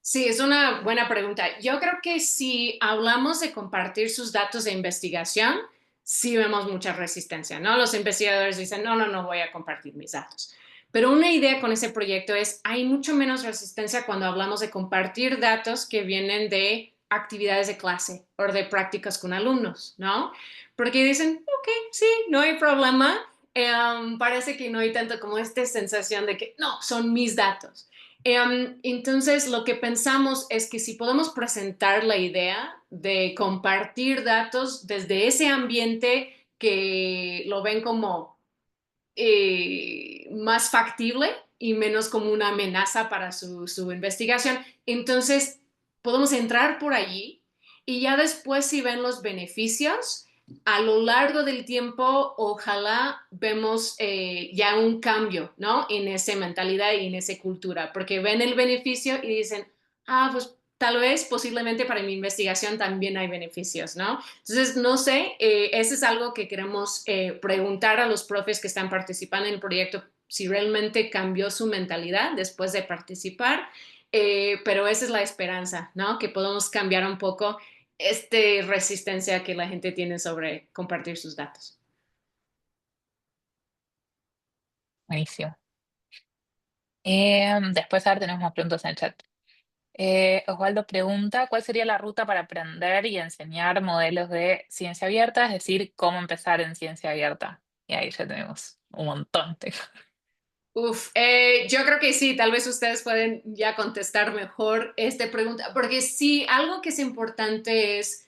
Sí, es una buena pregunta. Yo creo que si hablamos de compartir sus datos de investigación, sí vemos mucha resistencia, ¿no? Los investigadores dicen, no, no, no voy a compartir mis datos. Pero una idea con ese proyecto es, hay mucho menos resistencia cuando hablamos de compartir datos que vienen de actividades de clase o de prácticas con alumnos, ¿no? Porque dicen, ok, sí, no hay problema. Parece que no hay tanto como esta sensación de que, no, son mis datos. Entonces, lo que pensamos es que si podemos presentar la idea de compartir datos desde ese ambiente que lo ven como más factible y menos como una amenaza para su investigación, entonces podemos entrar por allí y ya después si ven los beneficios, a lo largo del tiempo, ojalá vemos ya un cambio, ¿no? En esa mentalidad y en esa cultura, porque ven el beneficio y dicen, ah, pues tal vez posiblemente para mi investigación también hay beneficios, ¿no? Entonces, no sé, eso es algo que queremos preguntar a los profes que están participando en el proyecto, si realmente cambió su mentalidad después de participar, pero esa es la esperanza, ¿no? Que podamos cambiar un poco esta resistencia que la gente tiene sobre compartir sus datos. Buenísimo. Después, ahora tenemos más preguntas en el chat. Osvaldo pregunta, ¿cuál sería la ruta para aprender y enseñar modelos de ciencia abierta? Es decir, ¿cómo empezar en ciencia abierta? Y ahí ya tenemos un montón. Uf, yo creo que sí, tal vez ustedes pueden ya contestar mejor esta pregunta, porque sí, algo que es importante es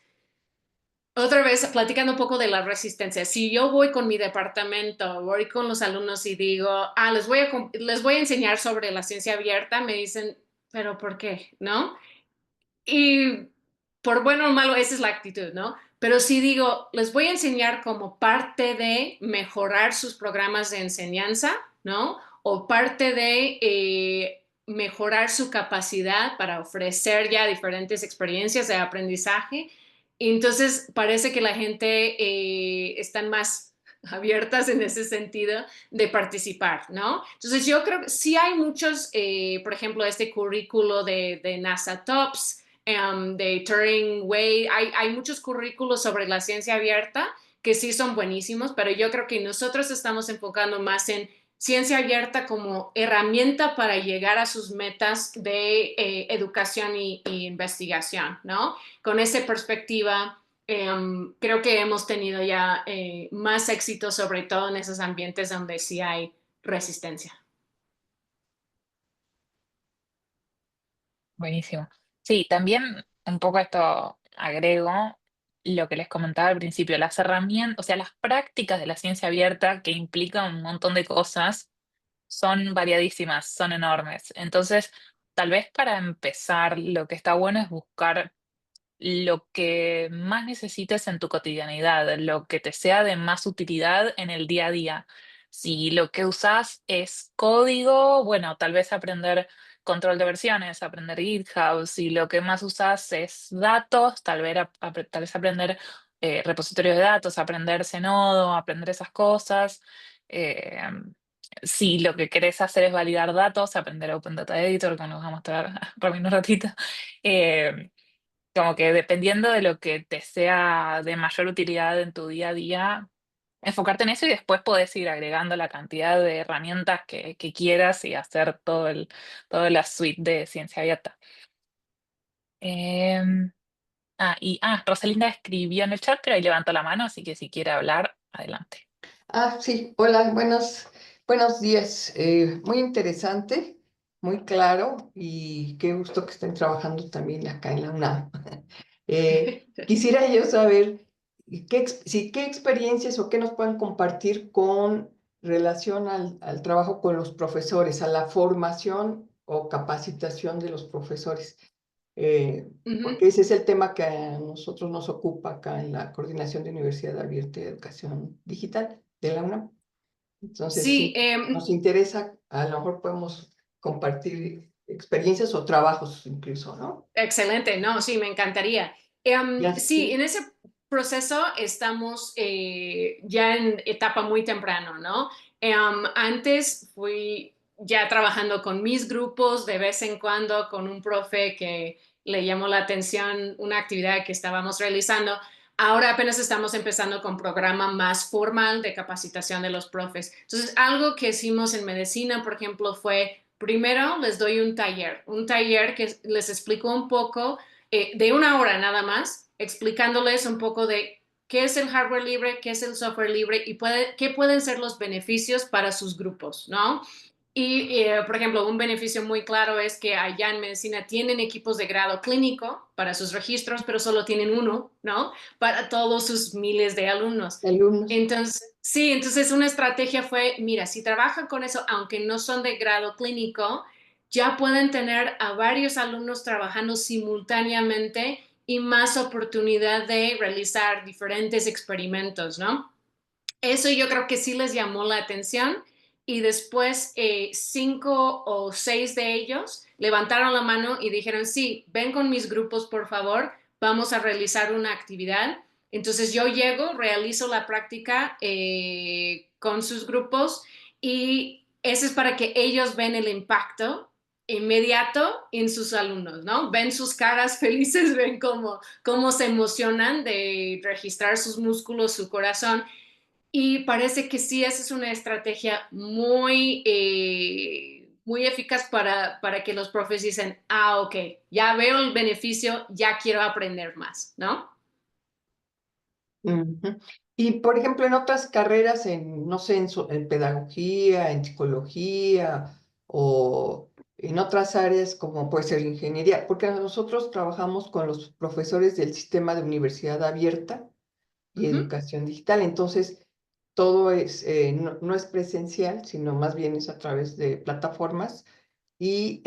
otra vez, platicando un poco de la resistencia, si yo voy con mi departamento, voy con los alumnos y digo, ah, les voy a enseñar sobre la ciencia abierta, me dicen, pero ¿por qué? ¿No? Y por bueno o malo, esa es la actitud, ¿no? Pero si digo, les voy a enseñar como parte de mejorar sus programas de enseñanza, ¿no? O parte de mejorar su capacidad para ofrecer ya diferentes experiencias de aprendizaje. Entonces, parece que la gente están más abiertas en ese sentido de participar, ¿no? Entonces yo creo que sí hay muchos, por ejemplo, este currículo de NASA Tops, de Turing Way. Hay muchos currículos sobre la ciencia abierta que sí son buenísimos, pero yo creo que nosotros estamos enfocando más en ciencia abierta como herramienta para llegar a sus metas de educación y investigación, ¿no? Con esa perspectiva, creo que hemos tenido ya más éxito, sobre todo en esos ambientes donde sí hay resistencia. Buenísimo. Sí, también un poco esto agrego, lo que les comentaba al principio, las herramientas, o sea, las prácticas de la ciencia abierta que implican un montón de cosas son variadísimas, son enormes. Entonces, tal vez para empezar, lo que está bueno es buscar lo que más necesites en tu cotidianidad, lo que te sea de más utilidad en el día a día. Si lo que usas es código, bueno, tal vez aprender control de versiones, aprender GitHub. Si lo que más usas es datos, tal vez aprender repositorios de datos, aprender Zenodo, aprender esas cosas. Eh, si lo que querés hacer es validar datos, aprender Open Data Editor, que nos va a mostrar Rami en un ratito. Eh, Como que dependiendo de lo que te sea de mayor utilidad en tu día a día, enfocarte en eso y después podés ir agregando la cantidad de herramientas que quieras y hacer toda la suite de ciencia abierta. Em, Rosalinda escribió en el chat, pero ahí levantó la mano, así que si quiere hablar, adelante. Sí, hola, buenos días. Muy interesante, muy claro y qué gusto que estén trabajando también acá en la UNAM. Quisiera yo saber qué experiencias o qué nos pueden compartir con relación al trabajo con los profesores, a la formación o capacitación de los profesores. Ujú. Porque ese es el tema que a nosotros nos ocupa acá en la Coordinación de Universidad Abierta y Educación Digital de la UNAM. Entonces, Sí, sí, nos interesa, a lo mejor podemos compartir experiencias o trabajos incluso, ¿no? excelente, no, sí, me encantaría. Ya Sí, sí. en ese proceso estamos ya en etapa muy temprano, ¿no? Antes fui ya trabajando con mis grupos de vez en cuando con un profe que le llamó la atención una actividad que estábamos realizando. Ahora apenas estamos empezando con programa más formal de capacitación de los profes. Entonces, algo que hicimos en medicina, por ejemplo, fue primero les doy un taller que les explico un poco de una hora nada más, explicándoles un poco de qué es el hardware libre, qué es el software libre y qué pueden ser los beneficios para sus grupos, ¿no? Y, por ejemplo, un beneficio muy claro es que allá en medicina tienen equipos de grado clínico para sus registros, pero solo tienen uno, ¿no? Para todos sus miles de alumnos. Alumnos. Entonces, sí, entonces una estrategia fue, mira, si trabajan con eso, aunque no son de grado clínico, ya pueden tener a varios alumnos trabajando simultáneamente y más oportunidad de realizar diferentes experimentos, ¿no? Eso yo creo que sí les llamó la atención y después 5 o 6 de ellos levantaron la mano y dijeron, sí, ven con mis grupos, por favor, vamos a realizar una actividad. Entonces yo llego, realizo la práctica con sus grupos y eso es para que ellos ven el impacto inmediato en sus alumnos, ¿no? Ven sus caras felices, ven cómo se emocionan de registrar sus músculos, su corazón y parece que sí, esa es una estrategia muy eficaz para que los profes dicen, ok, ya veo el beneficio, ya quiero aprender más, ¿no? Ujú. Y, por ejemplo, en otras carreras, no sé, en pedagogía, en psicología o en otras áreas como puede ser ingeniería, porque nosotros trabajamos con los profesores del sistema de universidad abierta y Uh -huh. educación digital. Entonces, todo no es presencial, sino más bien es a través de plataformas y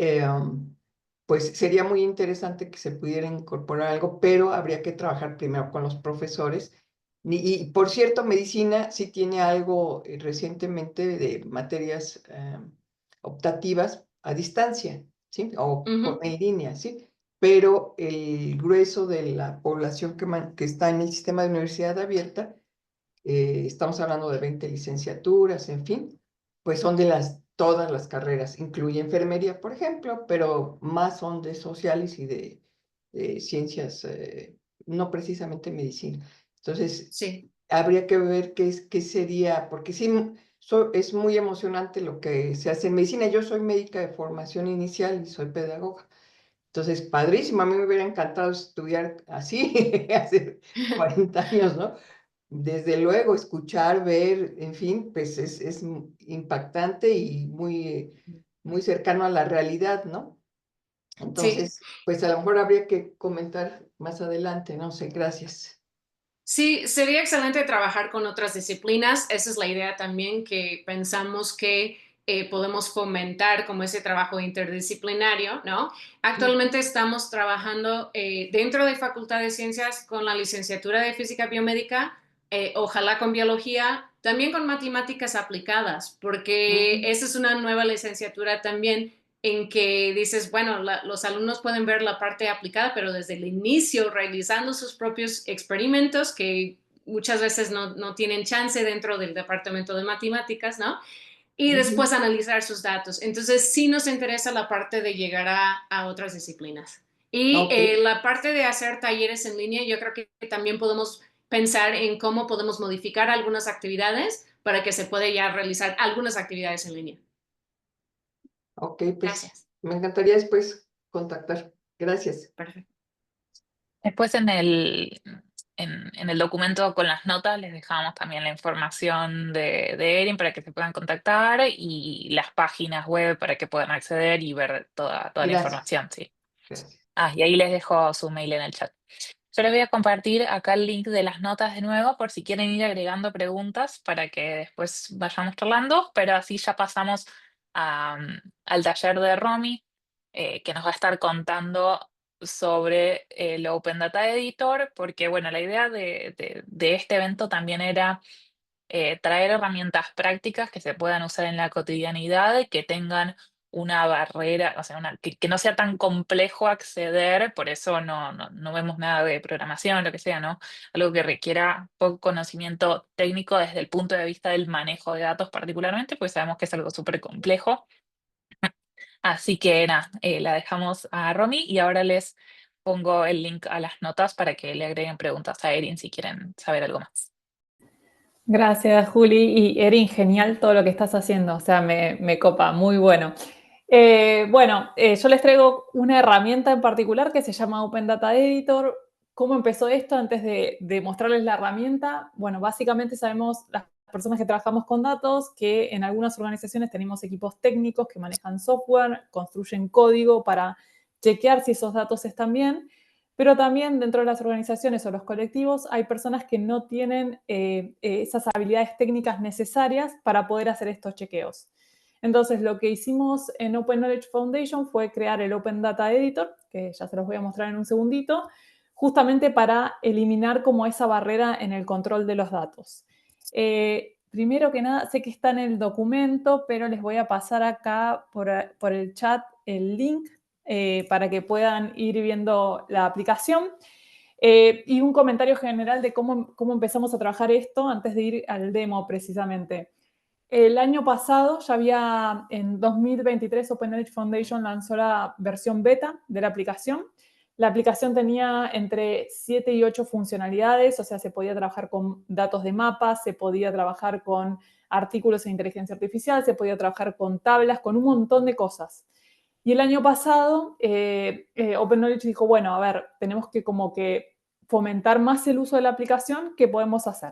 pues sería muy interesante que se pudiera incorporar algo, pero habría que trabajar primero con los profesores. Y por cierto, medicina sí tiene algo recientemente de materias optativas a distancia, ¿sí? Uh -huh. En línea, ¿sí? Pero el grueso de la población que está en el sistema de universidad abierta, estamos hablando de 20 licenciaturas, en fin, pues son de todas las carreras, incluye enfermería, por ejemplo, pero más son de sociales y de ciencias, no precisamente medicina. Entonces, Sí. habría que ver qué sería, porque sí, es muy emocionante lo que se hace en medicina. Yo soy médica de formación inicial y soy pedagoga. Entonces, padrísimo, a mí me hubiera encantado estudiar así hace 40 años, ¿no? Desde luego, escuchar, ver, en fin, pues es impactante y muy cercano a la realidad, ¿no? Sí. Entonces, pues a lo mejor habría que comentar más adelante, no sé, gracias. Sí, sería excelente trabajar con otras disciplinas. Esa es la idea también, que pensamos que podemos fomentar como ese trabajo interdisciplinario, ¿no? Actualmente estamos trabajando dentro de Facultad de Ciencias con la licenciatura de Física Biomédica, ojalá con biología, también con matemáticas aplicadas, porque esa es una nueva licenciatura también en que dices, bueno, los alumnos pueden ver la parte aplicada, pero desde el inicio realizando sus propios experimentos que muchas veces no tienen chance dentro del departamento de matemáticas, ¿no? Y después analizar sus datos. Entonces, sí nos interesa la parte de llegar a otras disciplinas. Y Ok, la parte de hacer talleres en línea, yo creo que también podemos pensar en cómo podemos modificar algunas actividades para que se pueda ya realizar algunas actividades en línea. ok, pues Gracias. me encantaría después contactar. Gracias. Perfecto. Después en el documento con las notas les dejamos también la información de Erin para que se puedan contactar y las páginas web para que puedan acceder y ver toda la Gracias. información, sí. Gracias. Y ahí les dejo su mail en el chat. Yo les voy a compartir acá el link de las notas de nuevo por si quieren ir agregando preguntas para que después vayamos charlando, pero así ya pasamos al taller de Romy, que nos va a estar contando sobre el Open Data Editor, porque bueno, la idea de este evento también era traer herramientas prácticas que se puedan usar en la cotidianidad y que tengan una barrera, o sea, que no sea tan complejo acceder, por eso no vemos nada de programación, lo que sea, ¿no? Algo que requiera poco conocimiento técnico desde el punto de vista del manejo de datos particularmente, pues sabemos que es algo súper complejo. Así que nada, la dejamos a Romy y ahora les pongo el link a las notas para que le agreguen preguntas a Erin si quieren saber algo más. Gracias, Juli. Y Erin, genial todo lo que estás haciendo. O sea, me copa, muy bueno. Yo les traigo una herramienta en particular que se llama Open Data Editor. ¿Cómo empezó esto? Antes de mostrarles la herramienta, bueno, básicamente sabemos las personas que trabajamos con datos que en algunas organizaciones tenemos equipos técnicos que manejan software, construyen código para chequear si esos datos están bien, pero también dentro de las organizaciones o los colectivos hay personas que no tienen esas habilidades técnicas necesarias para poder hacer estos chequeos. Entonces, lo que hicimos en Open Knowledge Foundation fue crear el Open Data Editor, que ya se los voy a mostrar en un segundito, justamente para eliminar como esa barrera en el control de los datos. Primero que nada, sé que está en el documento, pero les voy a pasar acá por el chat el link para que puedan ir viendo la aplicación. Y un comentario general de cómo empezamos a trabajar esto antes de ir al demo precisamente. El año pasado, ya había, en 2023, Open Knowledge Foundation lanzó la versión beta de la aplicación. La aplicación tenía entre 7 y 8 funcionalidades, o sea, se podía trabajar con datos de mapas, se podía trabajar con artículos de inteligencia artificial, se podía trabajar con tablas, con un montón de cosas. Y el año pasado, Open Knowledge dijo, bueno, a ver, tenemos que como que fomentar más el uso de la aplicación. ¿Qué podemos hacer?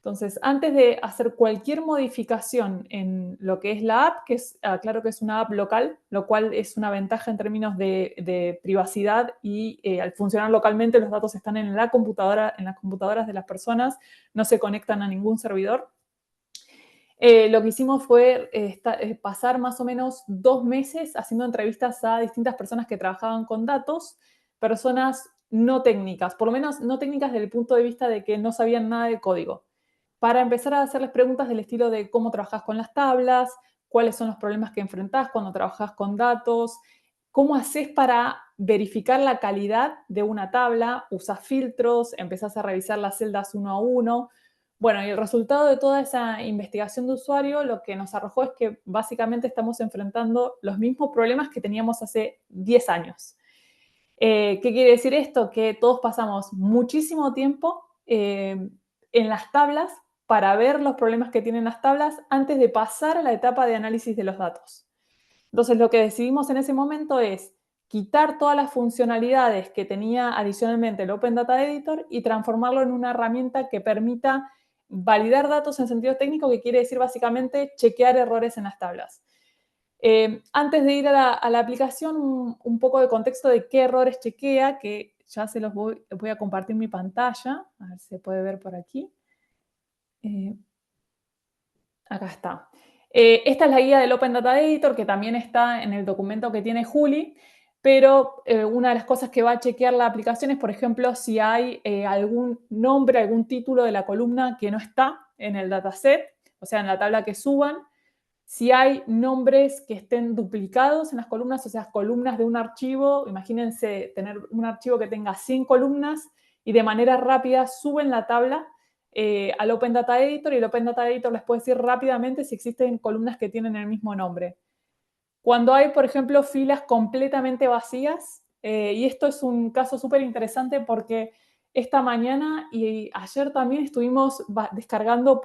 Entonces, antes de hacer cualquier modificación en lo que es la app, que es, claro que es una app local, lo cual es una ventaja en términos de privacidad y al funcionar localmente los datos están en la computadora, en las computadoras de las personas, no se conectan a ningún servidor. Lo que hicimos fue pasar más o menos 2 meses haciendo entrevistas a distintas personas que trabajaban con datos, personas no técnicas, por lo menos no técnicas desde el punto de vista de que no sabían nada de código, para empezar a hacerles preguntas del estilo de cómo trabajas con las tablas, cuáles son los problemas que enfrentás cuando trabajas con datos, cómo haces para verificar la calidad de una tabla, usas filtros, empezás a revisar las celdas uno a uno. Bueno, y el resultado de toda esa investigación de usuario lo que nos arrojó es que básicamente estamos enfrentando los mismos problemas que teníamos hace 10 años. ¿Qué quiere decir esto? Que todos pasamos muchísimo tiempo en las tablas para ver los problemas que tienen las tablas antes de pasar a la etapa de análisis de los datos. Entonces, lo que decidimos en ese momento es quitar todas las funcionalidades que tenía adicionalmente el Open Data Editor y transformarlo en una herramienta que permita validar datos en sentido técnico, que quiere decir básicamente chequear errores en las tablas. Antes de ir a la aplicación, un poco de contexto de qué errores chequea, que ya se los voy a compartir mi pantalla, a ver si se puede ver por aquí. Acá está. Esta es la guía del Open Data Editor, que también está en el documento que tiene Juli, pero una de las cosas que va a chequear la aplicación es, por ejemplo, si hay algún nombre, algún título de la columna que no está en el dataset, o sea, en la tabla que suban. Si hay nombres que estén duplicados en las columnas, o sea, columnas de un archivo, imagínense tener un archivo que tenga 100 columnas y de manera rápida suben la tabla al Open Data Editor y el Open Data Editor les puede decir rápidamente si existen columnas que tienen el mismo nombre. Cuando hay, por ejemplo, filas completamente vacías, y esto es un caso súper interesante porque esta mañana y ayer también estuvimos descargando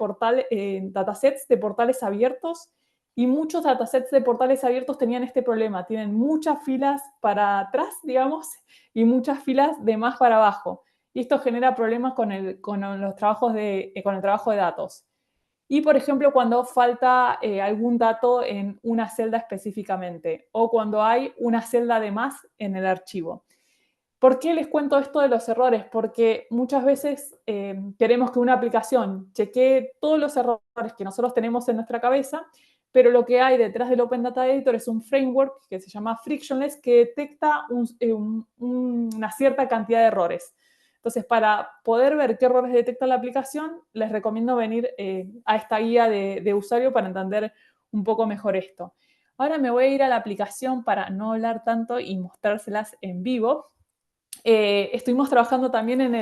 datasets de portales abiertos y muchos datasets de portales abiertos tenían este problema. Tienen muchas filas para atrás, digamos, y muchas filas de más para abajo. Y esto genera problemas con el trabajo de datos. Y, por ejemplo, cuando falta algún dato en una celda específicamente o cuando hay una celda de más en el archivo. ¿Por qué les cuento esto de los errores? Porque muchas veces queremos que una aplicación chequee todos los errores que nosotros tenemos en nuestra cabeza, pero lo que hay detrás del Open Data Editor es un framework que se llama Frictionless que detecta una cierta cantidad de errores. Entonces, para poder ver qué errores detecta la aplicación, les recomiendo venir a esta guía de usuario para entender un poco mejor esto. Ahora me voy a ir a la aplicación para no hablar tanto y mostrárselas en vivo. Estuvimos trabajando también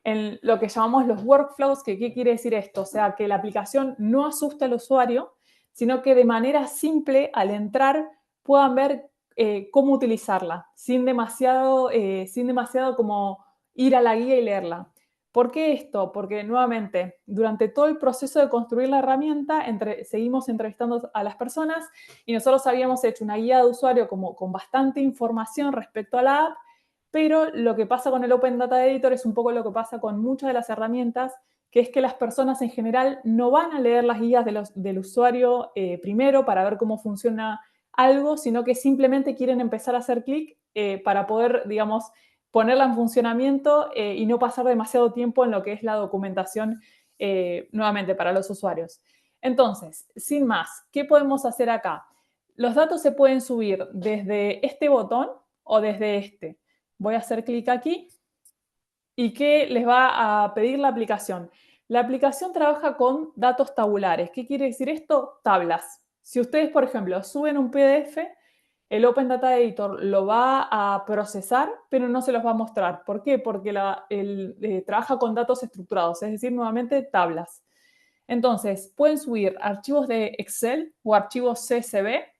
en lo que llamamos los workflows, que ¿qué quiere decir esto? O sea, que la aplicación no asusta al usuario, sino que de manera simple, al entrar, puedan ver cómo utilizarla, sin demasiado como ir a la guía y leerla. ¿Por qué esto? Porque, nuevamente, durante todo el proceso de construir la herramienta, seguimos entrevistando a las personas y nosotros habíamos hecho una guía de usuario con bastante información respecto a la app, pero lo que pasa con el Open Data Editor es un poco lo que pasa con muchas de las herramientas, que es que las personas en general no van a leer las guías del usuario primero para ver cómo funciona algo, sino que simplemente quieren empezar a hacer clic para poder, digamos, ponerla en funcionamiento y no pasar demasiado tiempo en lo que es la documentación nuevamente para los usuarios. Entonces, sin más, ¿qué podemos hacer acá? Los datos se pueden subir desde este botón o desde este. Voy a hacer clic aquí. ¿Y qué les va a pedir la aplicación? La aplicación trabaja con datos tabulares. ¿Qué quiere decir esto? Tablas. Si ustedes, por ejemplo, suben un PDF, el Open Data Editor lo va a procesar, pero no se los va a mostrar. ¿Por qué? Porque trabaja con datos estructurados, es decir, nuevamente tablas. Entonces, pueden subir archivos de Excel o archivos CSV.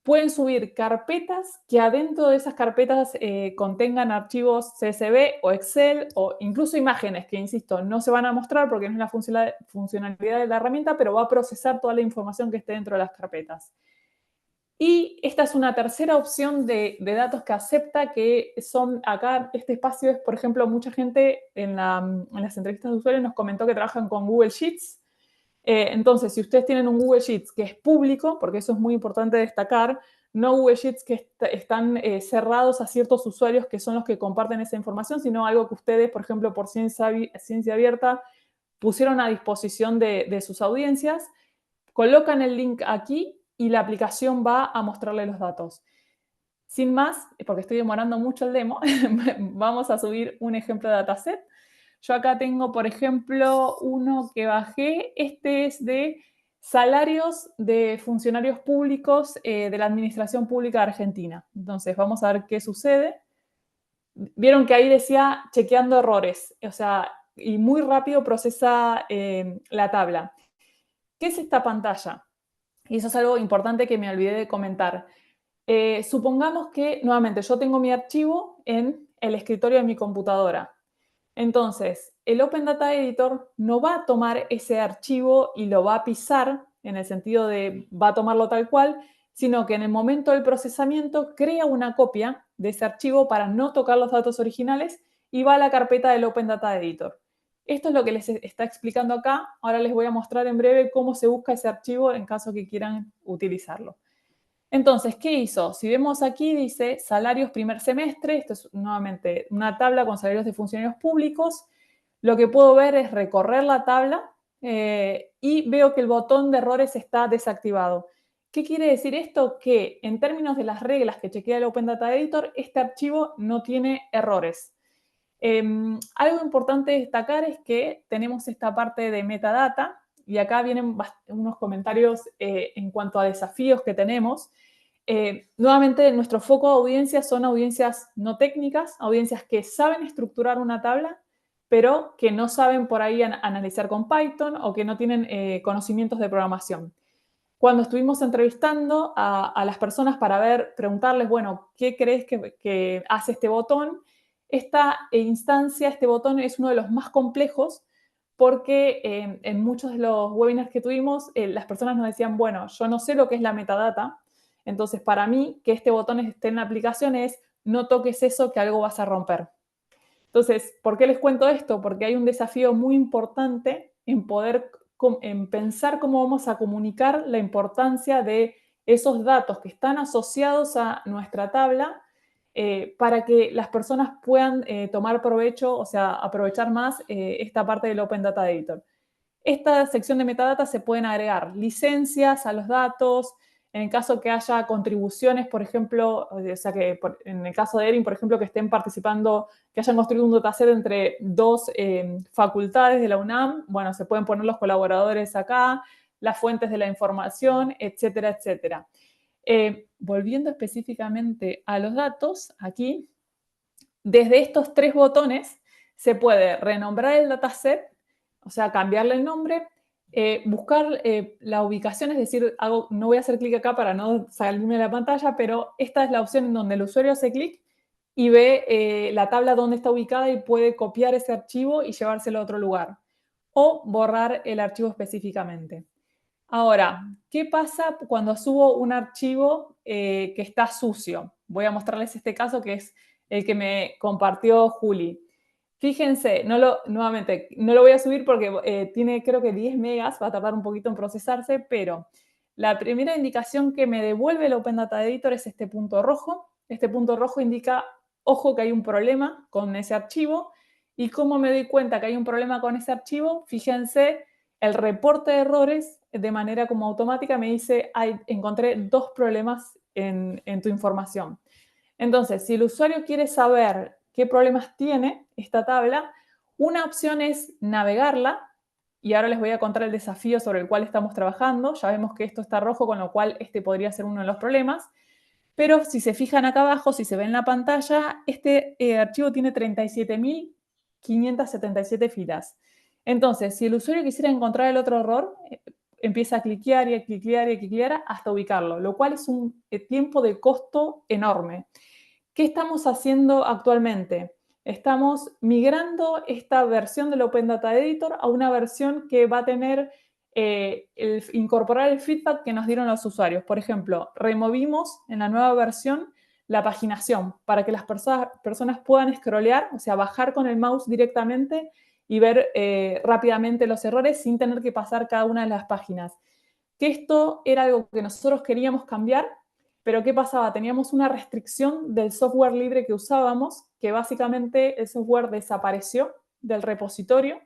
Pueden subir carpetas que adentro de esas carpetas contengan archivos CSV o Excel o incluso imágenes que, insisto, no se van a mostrar porque no es la funcionalidad de la herramienta, pero va a procesar toda la información que esté dentro de las carpetas. Y esta es una tercera opción de datos que acepta, que son acá, este espacio es, por ejemplo, mucha gente en las entrevistas de usuarios nos comentó que trabajan con Google Sheets. Entonces, si ustedes tienen un Google Sheets que es público, porque eso es muy importante destacar, no Google Sheets que están cerrados a ciertos usuarios que son los que comparten esa información, sino algo que ustedes, por ejemplo, por ciencia abierta, pusieron a disposición de sus audiencias, colocan el link aquí y la aplicación va a mostrarle los datos. Sin más, porque estoy demorando mucho el demo, vamos a subir un ejemplo de dataset. Yo acá tengo, por ejemplo, uno que bajé. Este es de salarios de funcionarios públicos de la Administración Pública de Argentina. Entonces, vamos a ver qué sucede. Vieron que ahí decía chequeando errores, o sea, y muy rápido procesa la tabla. ¿Qué es esta pantalla? Y eso es algo importante que me olvidé de comentar. Supongamos que, nuevamente, yo tengo mi archivo en el escritorio de mi computadora. Entonces, el Open Data Editor no va a tomar ese archivo y lo va a pisar, en el sentido de va a tomarlo tal cual, sino que en el momento del procesamiento crea una copia de ese archivo para no tocar los datos originales y va a la carpeta del Open Data Editor. Esto es lo que les está explicando acá. Ahora les voy a mostrar en breve cómo se busca ese archivo en caso que quieran utilizarlo. Entonces, ¿qué hizo? Si vemos aquí, dice salarios primer semestre. Esto es nuevamente una tabla con salarios de funcionarios públicos. Lo que puedo ver es recorrer la tabla y veo que el botón de errores está desactivado. ¿Qué quiere decir esto? Que en términos de las reglas que chequea el Open Data Editor, este archivo no tiene errores. Algo importante destacar es que tenemos esta parte de metadata y acá vienen unos comentarios en cuanto a desafíos que tenemos. Nuevamente, nuestro foco de audiencias son audiencias no técnicas, audiencias que saben estructurar una tabla, pero que no saben por ahí analizar con Python o que no tienen conocimientos de programación. Cuando estuvimos entrevistando a las personas para preguntarles, bueno, ¿qué crees que hace este botón? Esta instancia, este botón es uno de los más complejos porque en muchos de los webinars que tuvimos, las personas nos decían, bueno, yo no sé lo que es la metadata, entonces para mí que este botón esté en la aplicación es no toques eso que algo vas a romper. Entonces, ¿por qué les cuento esto? Porque hay un desafío muy importante en pensar cómo vamos a comunicar la importancia de esos datos que están asociados a nuestra tabla para que las personas puedan tomar provecho, o sea, aprovechar más esta parte del Open Data Editor. Esta sección de metadata se pueden agregar licencias a los datos, en el caso que haya contribuciones, por ejemplo, o sea que en el caso de Erin, por ejemplo, que estén participando, que hayan construido un dataset entre dos facultades de la UNAM, bueno, se pueden poner los colaboradores acá, las fuentes de la información, etcétera, etcétera. Volviendo específicamente a los datos, aquí, desde estos 3 botones se puede renombrar el dataset, o sea, cambiarle el nombre, buscar la ubicación, es decir, no voy a hacer clic acá para no salirme de la pantalla, pero esta es la opción en donde el usuario hace clic y ve la tabla donde está ubicada y puede copiar ese archivo y llevárselo a otro lugar. O borrar el archivo específicamente. Ahora, ¿qué pasa cuando subo un archivo que está sucio? Voy a mostrarles este caso que es el que me compartió Juli. Fíjense, nuevamente, no lo voy a subir porque tiene creo que 10 megas, va a tardar un poquito en procesarse, pero la primera indicación que me devuelve el Open Data Editor es este punto rojo. Este punto rojo indica, ojo, que hay un problema con ese archivo. ¿Y cómo me doy cuenta que hay un problema con ese archivo? Fíjense, el reporte de errores de manera como automática me dice, encontré 2 problemas en tu información. Entonces, si el usuario quiere saber qué problemas tiene esta tabla, una opción es navegarla, y ahora les voy a contar el desafío sobre el cual estamos trabajando. Ya vemos que esto está rojo, con lo cual este podría ser uno de los problemas. Pero si se fijan acá abajo, si se ve en la pantalla, este archivo tiene 37.577 filas. Entonces, si el usuario quisiera encontrar el otro error, empieza a cliquear y a cliquear y a cliquear hasta ubicarlo, lo cual es un tiempo de costo enorme. ¿Qué estamos haciendo actualmente? Estamos migrando esta versión del Open Data Editor a una versión que va a tener incorporar el feedback que nos dieron los usuarios. Por ejemplo, removimos en la nueva versión la paginación para que las personas puedan scrollear, o sea, bajar con el mouse directamente y ver rápidamente los errores sin tener que pasar cada una de las páginas. Que esto era algo que nosotros queríamos cambiar, pero ¿qué pasaba? Teníamos una restricción del software libre que usábamos, que básicamente el software desapareció del repositorio,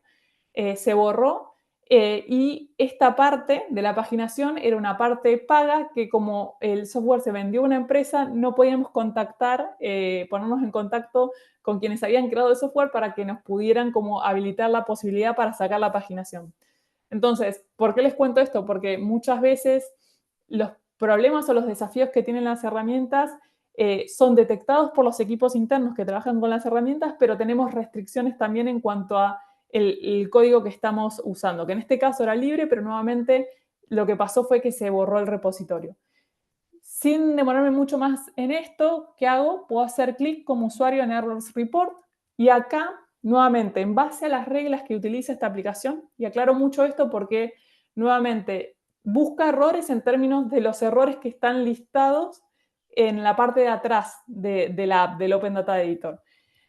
se borró, y esta parte de la paginación era una parte paga que como el software se vendió a una empresa, no podíamos contactar, ponernos en contacto con quienes habían creado el software para que nos pudieran como habilitar la posibilidad para sacar la paginación. Entonces, ¿por qué les cuento esto? Porque muchas veces los problemas o los desafíos que tienen las herramientas son detectados por los equipos internos que trabajan con las herramientas, pero tenemos restricciones también en cuanto a el código que estamos usando, que en este caso era libre, pero nuevamente lo que pasó fue que se borró el repositorio. Sin demorarme mucho más en esto, ¿qué hago? Puedo hacer clic como usuario en Errors Report y acá, nuevamente, en base a las reglas que utiliza esta aplicación, y aclaro mucho esto porque, nuevamente, busca errores en términos de los errores que están listados en la parte de atrás del Open Data Editor.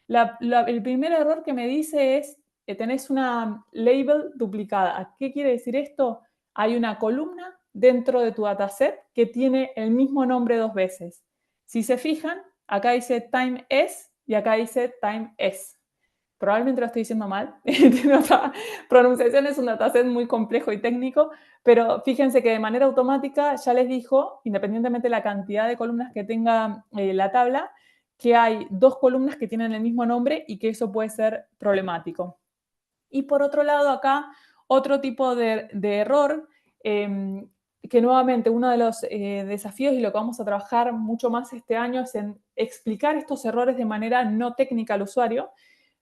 El primer error que me dice es que tenés una label duplicada. ¿Qué quiere decir esto? Hay una columna dentro de tu dataset que tiene el mismo nombre 2 veces. Si se fijan, acá dice time s y acá dice time s. Probablemente lo estoy diciendo mal, tiene otra pronunciación, es un dataset muy complejo y técnico, pero fíjense que de manera automática ya les dijo, independientemente de la cantidad de columnas que tenga la tabla, que hay 2 columnas que tienen el mismo nombre y que eso puede ser problemático. Y por otro lado, acá, otro tipo de error, que nuevamente uno de los desafíos y lo que vamos a trabajar mucho más este año es en explicar estos errores de manera no técnica al usuario,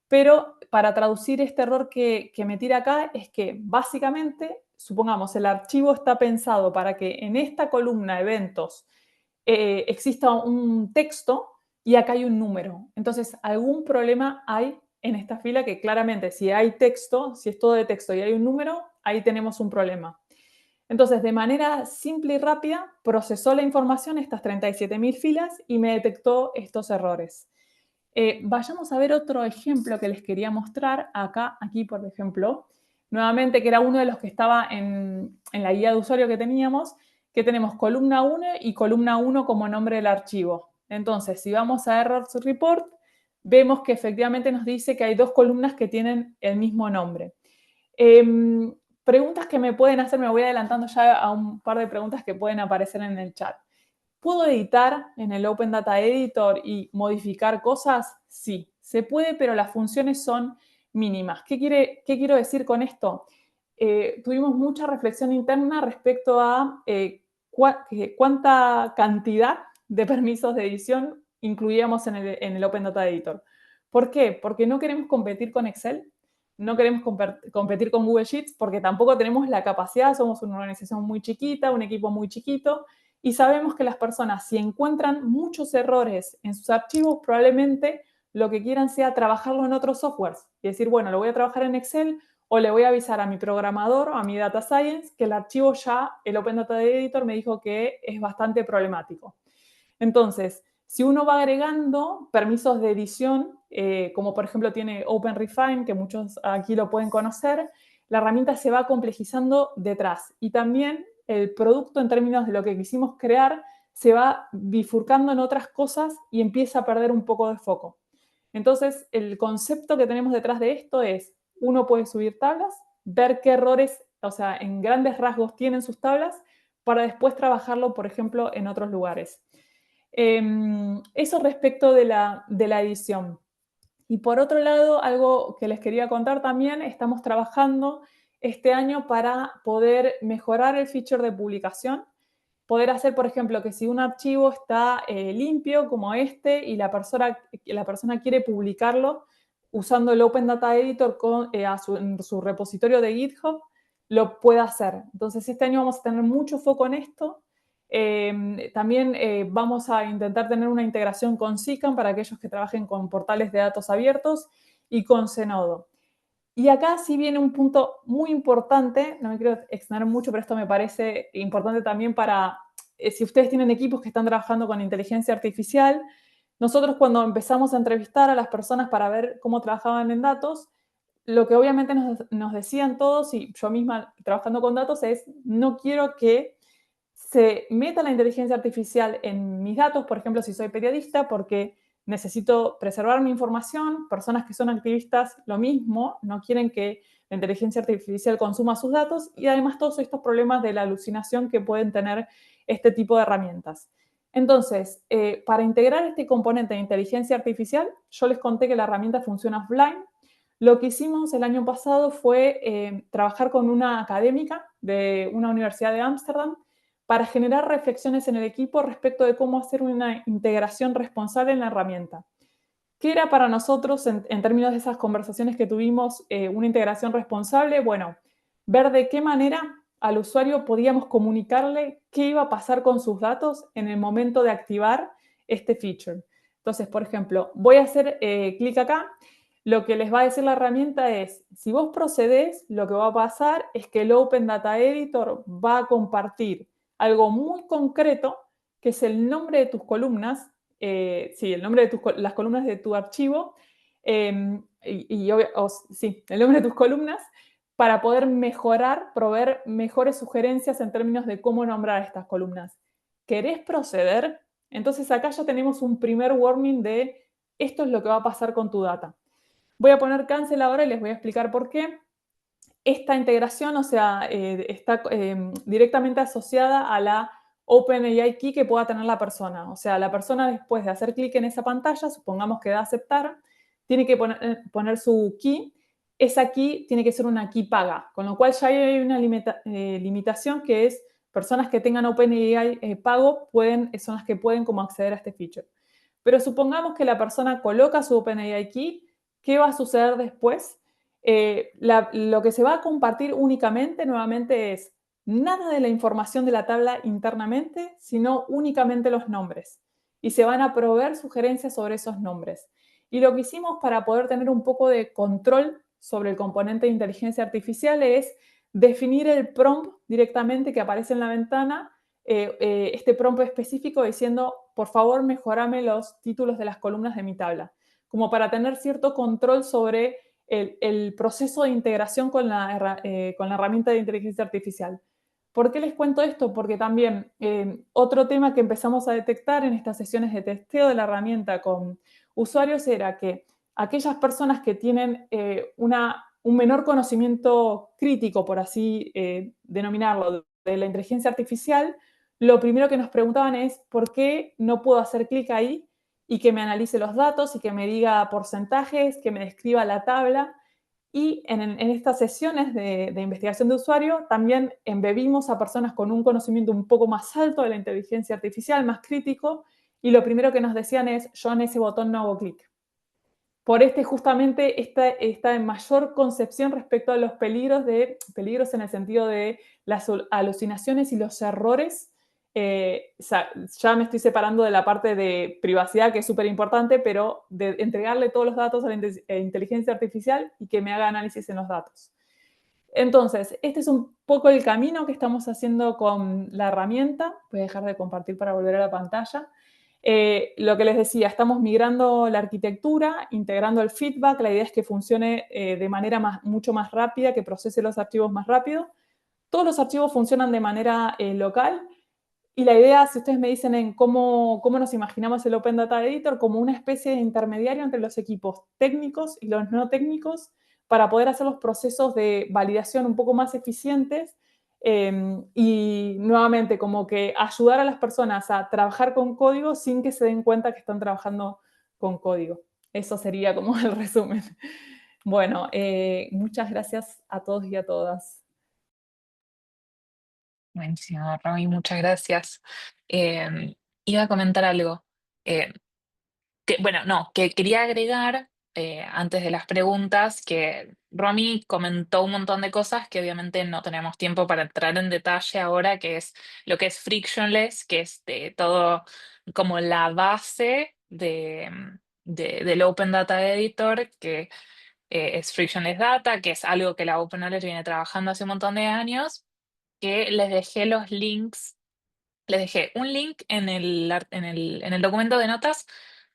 pero para traducir este error que me tira acá es que básicamente, supongamos, el archivo está pensado para que en esta columna eventos exista un texto y acá hay un número. Entonces, algún problema hay en esta fila que claramente si hay texto, si es todo de texto y hay un número, ahí tenemos un problema. Entonces, de manera simple y rápida, procesó la información, estas 37.000 filas, y me detectó estos errores. Vayamos a ver otro ejemplo que les quería mostrar. Aquí, por ejemplo, nuevamente, que era uno de los que estaba en la guía de usuario que teníamos, que tenemos columna 1 y columna 1 como nombre del archivo. Entonces, si vamos a Errors Report, vemos que efectivamente nos dice que hay 2 columnas que tienen el mismo nombre. Preguntas que me pueden hacer, me voy adelantando ya a un par de preguntas que pueden aparecer en el chat. ¿Puedo editar en el Open Data Editor y modificar cosas? Sí, se puede, pero las funciones son mínimas. ¿Qué quiero decir con esto? Tuvimos mucha reflexión interna respecto a cuánta cantidad de permisos de edición incluíamos en el Open Data Editor. ¿Por qué? Porque no queremos competir con Excel, no queremos competir con Google Sheets, porque tampoco tenemos la capacidad, somos una organización muy chiquita, un equipo muy chiquito, y sabemos que las personas, si encuentran muchos errores en sus archivos, probablemente lo que quieran sea trabajarlo en otros softwares. Y decir, bueno, lo voy a trabajar en Excel o le voy a avisar a mi programador o a mi data science que el archivo ya, el Open Data Editor me dijo que es bastante problemático. Entonces, si uno va agregando permisos de edición, como por ejemplo tiene OpenRefine, que muchos aquí lo pueden conocer, la herramienta se va complejizando detrás. Y también el producto en términos de lo que quisimos crear se va bifurcando en otras cosas y empieza a perder un poco de foco. Entonces, el concepto que tenemos detrás de esto es, uno puede subir tablas, ver qué errores, o sea, en grandes rasgos tienen sus tablas, para después trabajarlo, por ejemplo, en otros lugares. Eso respecto de la edición. Y por otro lado, algo que les quería contar también, estamos trabajando este año para poder mejorar el feature de publicación, poder hacer, por ejemplo, que si un archivo está limpio como este y la persona quiere publicarlo usando el Open Data Editor en su repositorio de GitHub, lo pueda hacer. Entonces, este año vamos a tener mucho foco en esto. También vamos a intentar tener una integración con SICAM para aquellos que trabajen con portales de datos abiertos y con Zenodo. Y acá sí viene un punto muy importante, no me quiero extender mucho, pero esto me parece importante también para, si ustedes tienen equipos que están trabajando con inteligencia artificial, nosotros cuando empezamos a entrevistar a las personas para ver cómo trabajaban en datos, lo que obviamente nos decían todos, y yo misma trabajando con datos, es no quiero que se meta la inteligencia artificial en mis datos, por ejemplo, si soy periodista, porque necesito preservar mi información, personas que son activistas lo mismo, no quieren que la inteligencia artificial consuma sus datos y además todos estos problemas de la alucinación que pueden tener este tipo de herramientas. Entonces, para integrar este componente de inteligencia artificial, yo les conté que la herramienta funciona offline. Lo que hicimos el año pasado fue trabajar con una académica de una universidad de Ámsterdam para generar reflexiones en el equipo respecto de cómo hacer una integración responsable en la herramienta. ¿Qué era para nosotros, en términos de esas conversaciones que tuvimos, una integración responsable? Bueno, ver de qué manera al usuario podíamos comunicarle qué iba a pasar con sus datos en el momento de activar este feature. Entonces, por ejemplo, voy a hacer clic acá. Lo que les va a decir la herramienta es, si vos procedés, lo que va a pasar es que el Open Data Editor va a compartir algo muy concreto, que es el nombre de tus columnas, sí, el nombre de las columnas de tu archivo, sí, el nombre de tus columnas, para poder mejorar, proveer mejores sugerencias en términos de cómo nombrar estas columnas. ¿Querés proceder? Entonces acá ya tenemos un primer warning de esto es lo que va a pasar con tu data. Voy a poner cancel ahora y les voy a explicar por qué. Esta integración, o sea, está directamente asociada a la OpenAI Key que pueda tener la persona. O sea, la persona después de hacer clic en esa pantalla, supongamos que da a aceptar, tiene que poner su key. Esa key tiene que ser una key paga, con lo cual ya hay una limitación que es personas que tengan OpenAI pago son las que pueden como acceder a este feature. Pero supongamos que la persona coloca su OpenAI Key, ¿qué va a suceder después? Lo que se va a compartir únicamente, nuevamente, es nada de la información de la tabla internamente, sino únicamente los nombres. Y se van a proveer sugerencias sobre esos nombres. Y lo que hicimos para poder tener un poco de control sobre el componente de inteligencia artificial es definir el prompt directamente que aparece en la ventana, este prompt específico diciendo, por favor, mejorame los títulos de las columnas de mi tabla, como para tener cierto control sobre el proceso de integración con la herramienta de inteligencia artificial. ¿Por qué les cuento esto? Porque también otro tema que empezamos a detectar en estas sesiones de testeo de la herramienta con usuarios era que aquellas personas que tienen un menor conocimiento crítico, por así denominarlo, de la inteligencia artificial, lo primero que nos preguntaban es ¿por qué no puedo hacer clic ahí y que me analice los datos y que me diga porcentajes, que me describa la tabla? Y en estas sesiones de investigación de usuario también embebimos a personas con un conocimiento un poco más alto de la inteligencia artificial, más crítico, y lo primero que nos decían es, yo en ese botón no hago clic. Por justamente esta mayor concepción respecto a los peligros en el sentido de las alucinaciones y los errores. Ya me estoy separando de la parte de privacidad, que es súper importante, pero de entregarle todos los datos a la inteligencia artificial y que me haga análisis en los datos. Entonces, este es un poco el camino que estamos haciendo con la herramienta. Voy a dejar de compartir para volver a la pantalla. Lo que les decía, estamos migrando la arquitectura, integrando el feedback. La idea es que funcione de manera mucho más rápida, que procese los archivos más rápido. Todos los archivos funcionan de manera local. Y la idea, si ustedes me dicen en cómo nos imaginamos el Open Data Editor, como una especie de intermediario entre los equipos técnicos y los no técnicos para poder hacer los procesos de validación un poco más eficientes y nuevamente como que ayudar a las personas a trabajar con código sin que se den cuenta que están trabajando con código. Eso sería como el resumen. Bueno, muchas gracias a todos y a todas. Buenísimo, Romy, muchas gracias. Iba a comentar algo. Que quería agregar antes de las preguntas que Romy comentó un montón de cosas que obviamente no tenemos tiempo para entrar en detalle ahora, que es lo que es frictionless, que es de todo como la base del Open Data Editor, que es Frictionless Data, que es algo que la Open Knowledge viene trabajando hace un montón de años, que les dejé los links. Les dejé un link en el documento de notas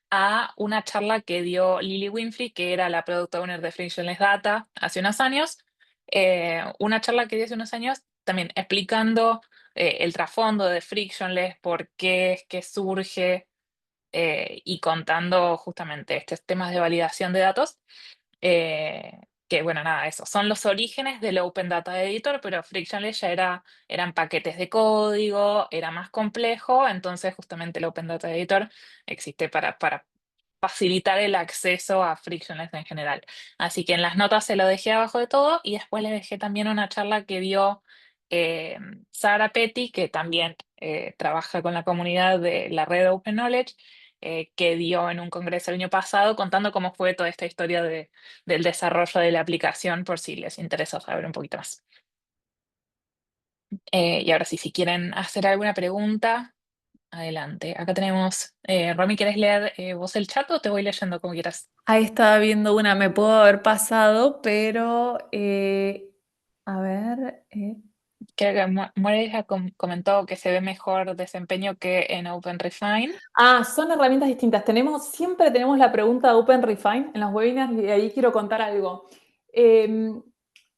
a una charla que dio Lily Winfrey, que era la Product Owner de Frictionless Data hace unos años. Una charla que dio hace unos años también explicando el trasfondo de Frictionless, por qué es que surge y contando justamente estos temas de validación de datos. Que bueno, nada, eso. Son los orígenes del Open Data Editor, pero Frictionless ya eran paquetes de código, era más complejo, entonces justamente el Open Data Editor existe para facilitar el acceso a Frictionless en general. Así que en las notas se lo dejé abajo de todo y después le dejé también una charla que dio Sara Petty, que también trabaja con la comunidad de la red Open Knowledge, que dio en un congreso el año pasado contando cómo fue toda esta historia del desarrollo de la aplicación, por si les interesa saber un poquito más. Y ahora sí, si quieren hacer alguna pregunta, adelante. Acá tenemos, Romy, ¿quieres leer vos el chat o te voy leyendo como quieras? Ahí estaba viendo una, me puedo haber pasado, pero a ver. Creo que Moreira comentó que se ve mejor desempeño que en OpenRefine. Son herramientas distintas. Siempre tenemos la pregunta de OpenRefine en los webinars y ahí quiero contar algo.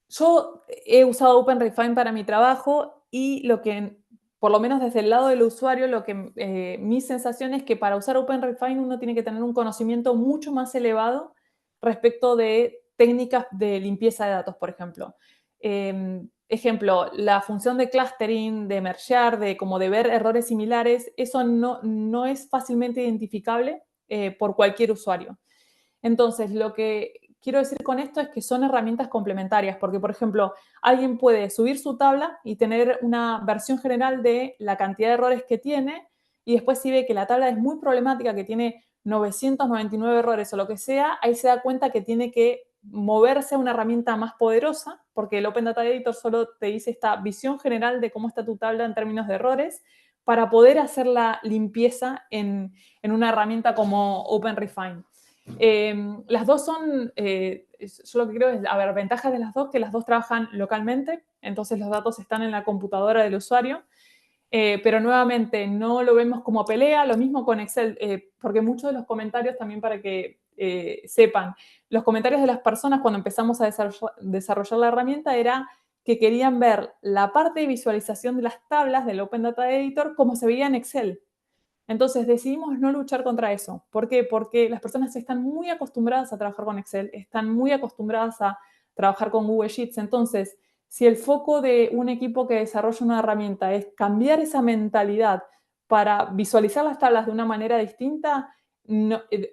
Yo he usado OpenRefine para mi trabajo y lo que, por lo menos desde el lado del usuario, mi sensación es que para usar OpenRefine uno tiene que tener un conocimiento mucho más elevado respecto de técnicas de limpieza de datos, por ejemplo. Ejemplo, la función de clustering, de mergear, como de ver errores similares, eso no es fácilmente identificable por cualquier usuario. Entonces, lo que quiero decir con esto es que son herramientas complementarias, porque, por ejemplo, alguien puede subir su tabla y tener una versión general de la cantidad de errores que tiene, y después si ve que la tabla es muy problemática, que tiene 999 errores o lo que sea, ahí se da cuenta que tiene que moverse a una herramienta más poderosa, porque el Open Data Editor solo te dice esta visión general de cómo está tu tabla en términos de errores, para poder hacer la limpieza en una herramienta como OpenRefine. Las dos son, yo lo que creo es, a ver, ventajas de las dos, que las dos trabajan localmente, entonces los datos están en la computadora del usuario, pero nuevamente no lo vemos como pelea, lo mismo con Excel, porque muchos de los comentarios también para que sepan, los comentarios de las personas cuando empezamos a desarrollar la herramienta era que querían ver la parte de visualización de las tablas del Open Data Editor como se veía en Excel. Entonces decidimos no luchar contra eso. ¿Por qué? Porque las personas están muy acostumbradas a trabajar con Excel, están muy acostumbradas a trabajar con Google Sheets. Entonces, si el foco de un equipo que desarrolla una herramienta es cambiar esa mentalidad para visualizar las tablas de una manera distinta,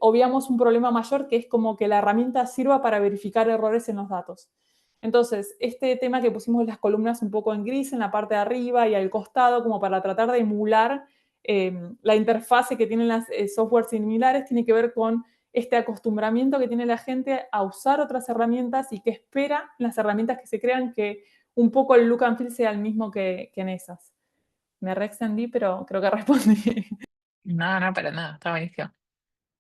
obviamos un problema mayor, que es como que la herramienta sirva para verificar errores en los datos. Entonces, este tema que pusimos las columnas un poco en gris en la parte de arriba y al costado, como para tratar de emular la interfase que tienen las softwares similares, tiene que ver con este acostumbramiento que tiene la gente a usar otras herramientas y que espera las herramientas que se crean que un poco el look and feel sea el mismo que en esas. Me reextendí, pero creo que respondí. No, no, para nada, está buenísimo.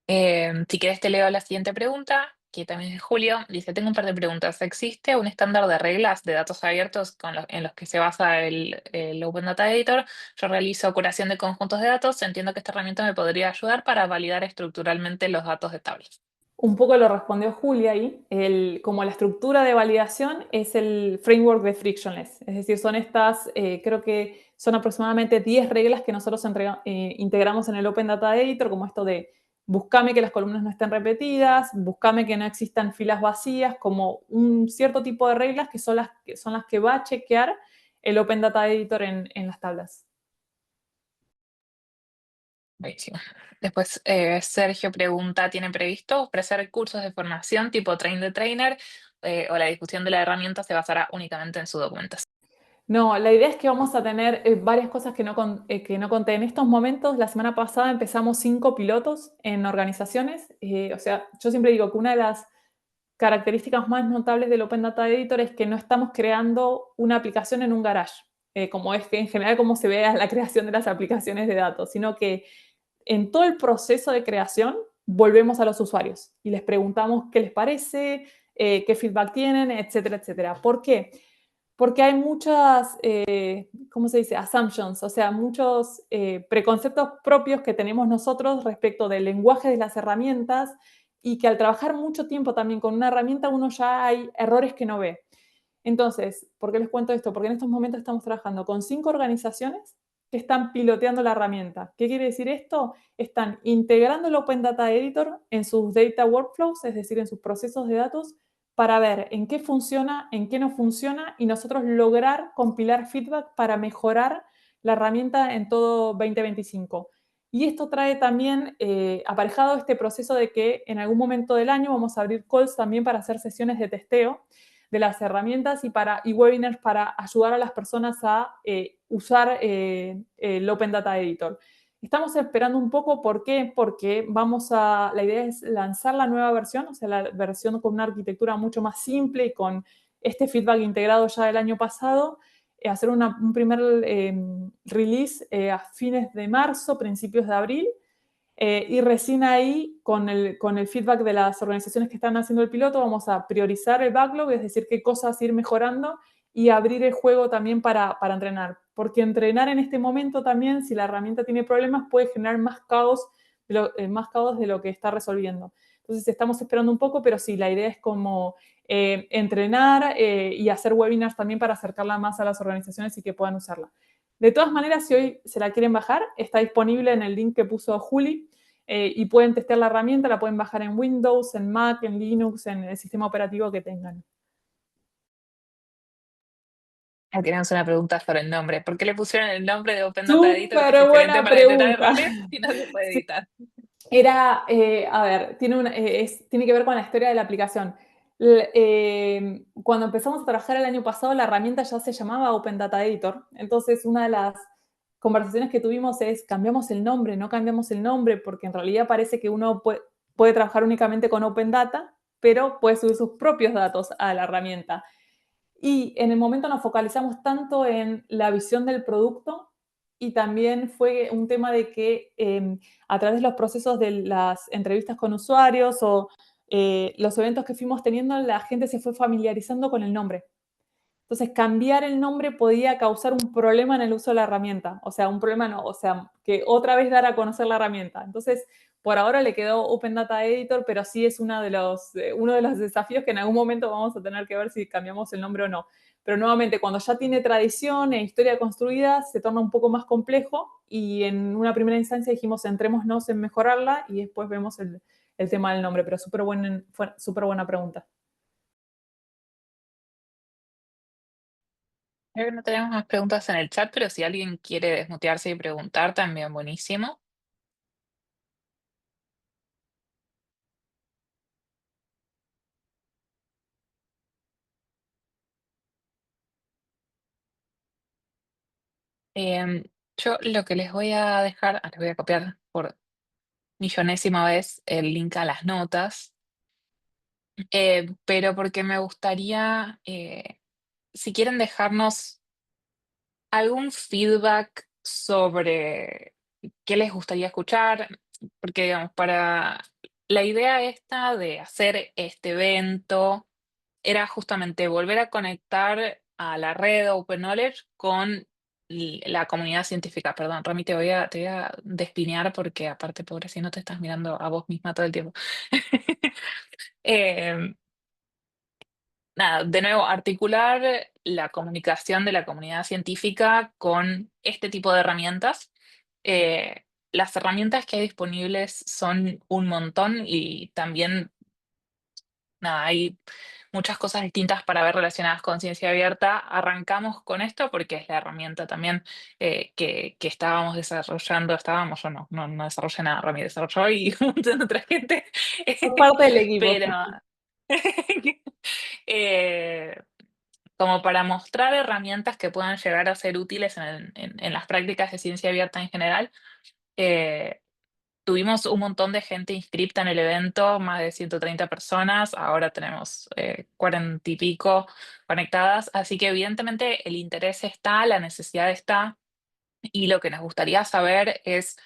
Si quieres te leo la siguiente pregunta, que también es de Julio. Dice, tengo un par de preguntas. ¿Existe un estándar de reglas de datos abiertos en los que se basa el Open Data Editor? Yo realizo curación de conjuntos de datos. Entiendo que esta herramienta me podría ayudar para validar estructuralmente los datos de tablas. Un poco lo respondió Julia ahí. Como la estructura de validación es el framework de Frictionless. Es decir, son estas, creo que son aproximadamente 10 reglas que nosotros integramos en el Open Data Editor, como esto de buscame que las columnas no estén repetidas, buscame que no existan filas vacías, como un cierto tipo de reglas que son las que va a chequear el Open Data Editor en las tablas. Buenísimo. Después, Sergio pregunta, ¿tienen previsto ofrecer cursos de formación tipo Train the Trainer o la discusión de la herramienta se basará únicamente en su documentación? No, la idea es que vamos a tener varias cosas que no conté. En estos momentos, la semana pasada empezamos 5 pilotos en organizaciones. O sea, yo siempre digo que una de las características más notables del Open Data Editor es que no estamos creando una aplicación en un garage, como es que en general como se ve la creación de las aplicaciones de datos, sino que en todo el proceso de creación volvemos a los usuarios y les preguntamos qué les parece, qué feedback tienen, etcétera, etcétera. ¿Por qué? Porque hay muchas, ¿cómo se dice? Assumptions, o sea, muchos preconceptos propios que tenemos nosotros respecto del lenguaje de las herramientas y que al trabajar mucho tiempo también con una herramienta uno ya hay errores que no ve. Entonces, ¿por qué les cuento esto? Porque en estos momentos estamos trabajando con 5 organizaciones que están piloteando la herramienta. ¿Qué quiere decir esto? Están integrando el Open Data Editor en sus data workflows, es decir, en sus procesos de datos, para ver en qué funciona, en qué no funciona y nosotros lograr compilar feedback para mejorar la herramienta en todo 2025. Y esto trae también aparejado este proceso de que en algún momento del año vamos a abrir calls también para hacer sesiones de testeo de las herramientas y webinars para ayudar a las personas a usar el Open Data Editor. Estamos esperando un poco, ¿por qué? Porque la idea es lanzar la nueva versión, o sea, la versión con una arquitectura mucho más simple y con este feedback integrado ya del año pasado, hacer un primer release a fines de marzo, principios de abril, y recién ahí, con el feedback de las organizaciones que están haciendo el piloto, vamos a priorizar el backlog, es decir, qué cosas ir mejorando y abrir el juego también para entrenar. Porque entrenar en este momento también, si la herramienta tiene problemas, puede generar más caos de lo que está resolviendo. Entonces estamos esperando un poco, pero sí, la idea es como entrenar y hacer webinars también para acercarla más a las organizaciones y que puedan usarla. De todas maneras, si hoy se la quieren bajar, está disponible en el link que puso Juli y pueden testear la herramienta, la pueden bajar en Windows, en Mac, en Linux, en el sistema operativo que tengan. Aquí tenemos una pregunta sobre el nombre. ¿Por qué le pusieron el nombre de Open Data Editor, que es Súper excelente buena para detectar pregunta. errores y no se puede Sí. editar? Era, a ver, tiene que ver con la historia de la aplicación. Cuando empezamos a trabajar el año pasado, la herramienta ya se llamaba Open Data Editor. Entonces, una de las conversaciones que tuvimos es, ¿cambiamos el nombre? ¿No cambiamos el nombre? Porque en realidad parece que uno puede trabajar únicamente con Open Data, pero puede subir sus propios datos a la herramienta. Y en el momento nos focalizamos tanto en la visión del producto y también fue un tema de que a través de los procesos de las entrevistas con usuarios o los eventos que fuimos teniendo, la gente se fue familiarizando con el nombre. Entonces, cambiar el nombre podía causar un problema en el uso de la herramienta. O sea, un problema no, o sea, que otra vez dar a conocer la herramienta. Entonces, por ahora le quedó Open Data Editor, pero sí es uno de los desafíos que en algún momento vamos a tener que ver si cambiamos el nombre o no. Pero nuevamente, cuando ya tiene tradición e historia construida, se torna un poco más complejo y en una primera instancia dijimos, centrémonos en mejorarla y después vemos el tema del nombre. Pero súper buena pregunta. Creo que no tenemos más preguntas en el chat, pero si alguien quiere desmutearse y preguntar, también buenísimo. Em, yo lo que les voy a dejar, les voy a copiar por millonésima vez el link a las notas, pero porque me gustaría, si quieren dejarnos algún feedback sobre qué les gustaría escuchar, porque digamos, para la idea esta de hacer este evento era justamente volver a conectar a la red Open Knowledge con la comunidad científica. Perdón, Rami, te voy a despinear porque aparte, pobre, si no te estás mirando a vos misma todo el tiempo. Em, Nada, de nuevo, articular la comunicación de la comunidad científica con este tipo de herramientas. Eh, las herramientas que hay disponibles son un montón y también, nada, hay muchas cosas distintas para ver relacionadas con ciencia abierta. Arrancamos con esto porque es la herramienta también que estábamos desarrollando, estábamos, yo no desarrollé nada, Rami desarrolló y un montón de otra gente. Por parte del equipo. Pero eh, como para mostrar herramientas que puedan llegar a ser útiles en las prácticas de ciencia abierta en general. Eh, Tuvimos un montón de gente inscripta en el evento, más de 130 personas, ahora tenemos 40 y pico conectadas, así que evidentemente el interés está, la necesidad está, y lo que nos gustaría saber es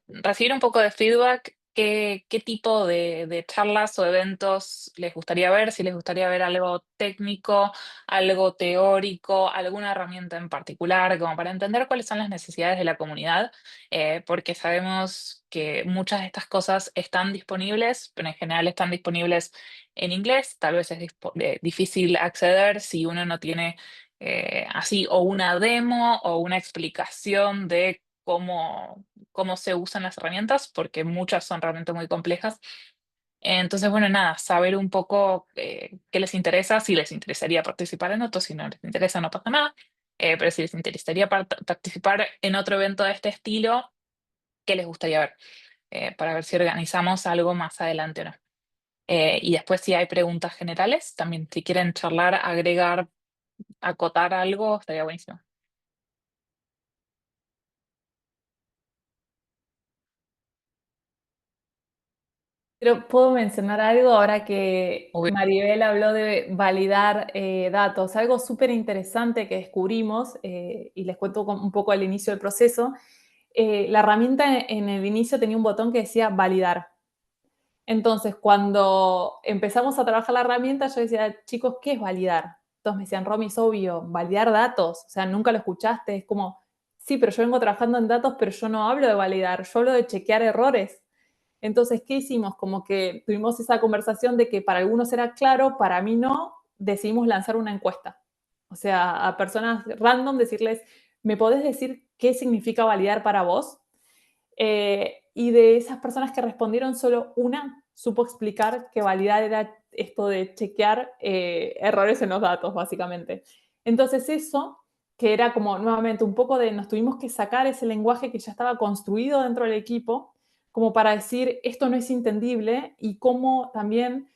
recibir un poco de feedback, qué tipo de charlas o eventos les gustaría ver, si les gustaría ver algo técnico, algo teórico, alguna herramienta en particular, como para entender cuáles son las necesidades de la comunidad, porque sabemos que muchas de estas cosas están disponibles, pero en general están disponibles en inglés, tal vez es difícil acceder si uno no tiene así o una demo o una explicación de cómo se usan las herramientas, porque muchas son realmente muy complejas. Entonces, bueno, nada, saber un poco qué les interesa, si les interesaría participar en otro, si no les interesa no pasa nada, pero si les interesaría participar en otro evento de este estilo, ¿qué les gustaría ver? Para ver si organizamos algo más adelante o no. Y después si hay preguntas generales, también si quieren charlar, agregar, acotar algo, estaría buenísimo. Pero puedo mencionar algo ahora que Obvio. Maribel habló de validar datos, algo súper interesante que descubrimos, y les cuento un poco al inicio del proceso. La herramienta en el inicio tenía un botón que decía validar. Entonces, cuando empezamos a trabajar la herramienta, yo decía, chicos, ¿qué es validar? Entonces me decían, Romy, es obvio, validar datos, o sea, nunca lo escuchaste, es como, sí, pero yo vengo trabajando en datos, pero yo no hablo de validar, yo hablo de chequear errores. Entonces, ¿qué hicimos? Como que tuvimos esa conversación de que para algunos era claro, para mí no, decidimos lanzar una encuesta. O sea, a personas random decirles, ¿me podés decir qué significa validar para vos? Y de esas personas que respondieron, solo una supo explicar que validar era esto de chequear errores en los datos, básicamente. Entonces eso, que era como nuevamente un poco de, nos tuvimos que sacar ese lenguaje que ya estaba construido dentro del equipo, como para decir, esto no es entendible, y cómo también,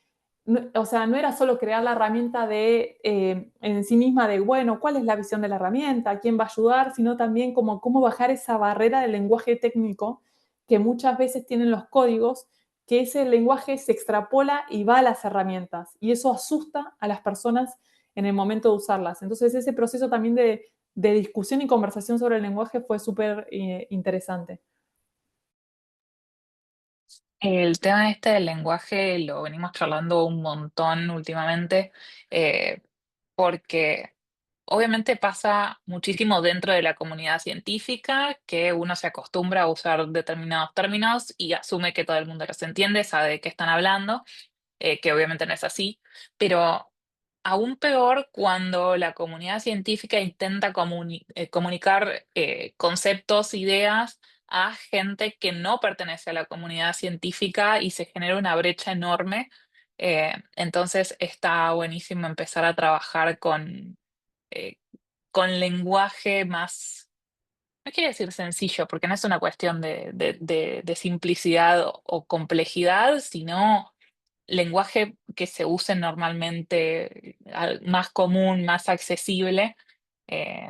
no, o sea, no era solo crear la herramienta de, en sí misma de, bueno, ¿cuál es la visión de la herramienta? ¿Quién va a ayudar? Sino también como cómo bajar esa barrera del lenguaje técnico que muchas veces tienen los códigos, que ese lenguaje se extrapola y va a las herramientas. Y eso asusta a las personas en el momento de usarlas. Entonces ese proceso también de discusión y conversación sobre el lenguaje fue súper interesante. El tema este del lenguaje lo venimos charlando un montón últimamente, porque obviamente pasa muchísimo dentro de la comunidad científica que uno se acostumbra a usar determinados términos y asume que todo el mundo los entiende, sabe de qué están hablando, que obviamente no es así, pero aún peor cuando la comunidad científica intenta comunicar conceptos, ideas a gente que no pertenece a la comunidad científica y se genera una brecha enorme. Entonces está buenísimo empezar a trabajar eh, con lenguaje más, no quiero decir sencillo, porque no es una cuestión de simplicidad o complejidad, sino lenguaje que se use normalmente, más común, más accesible, eh,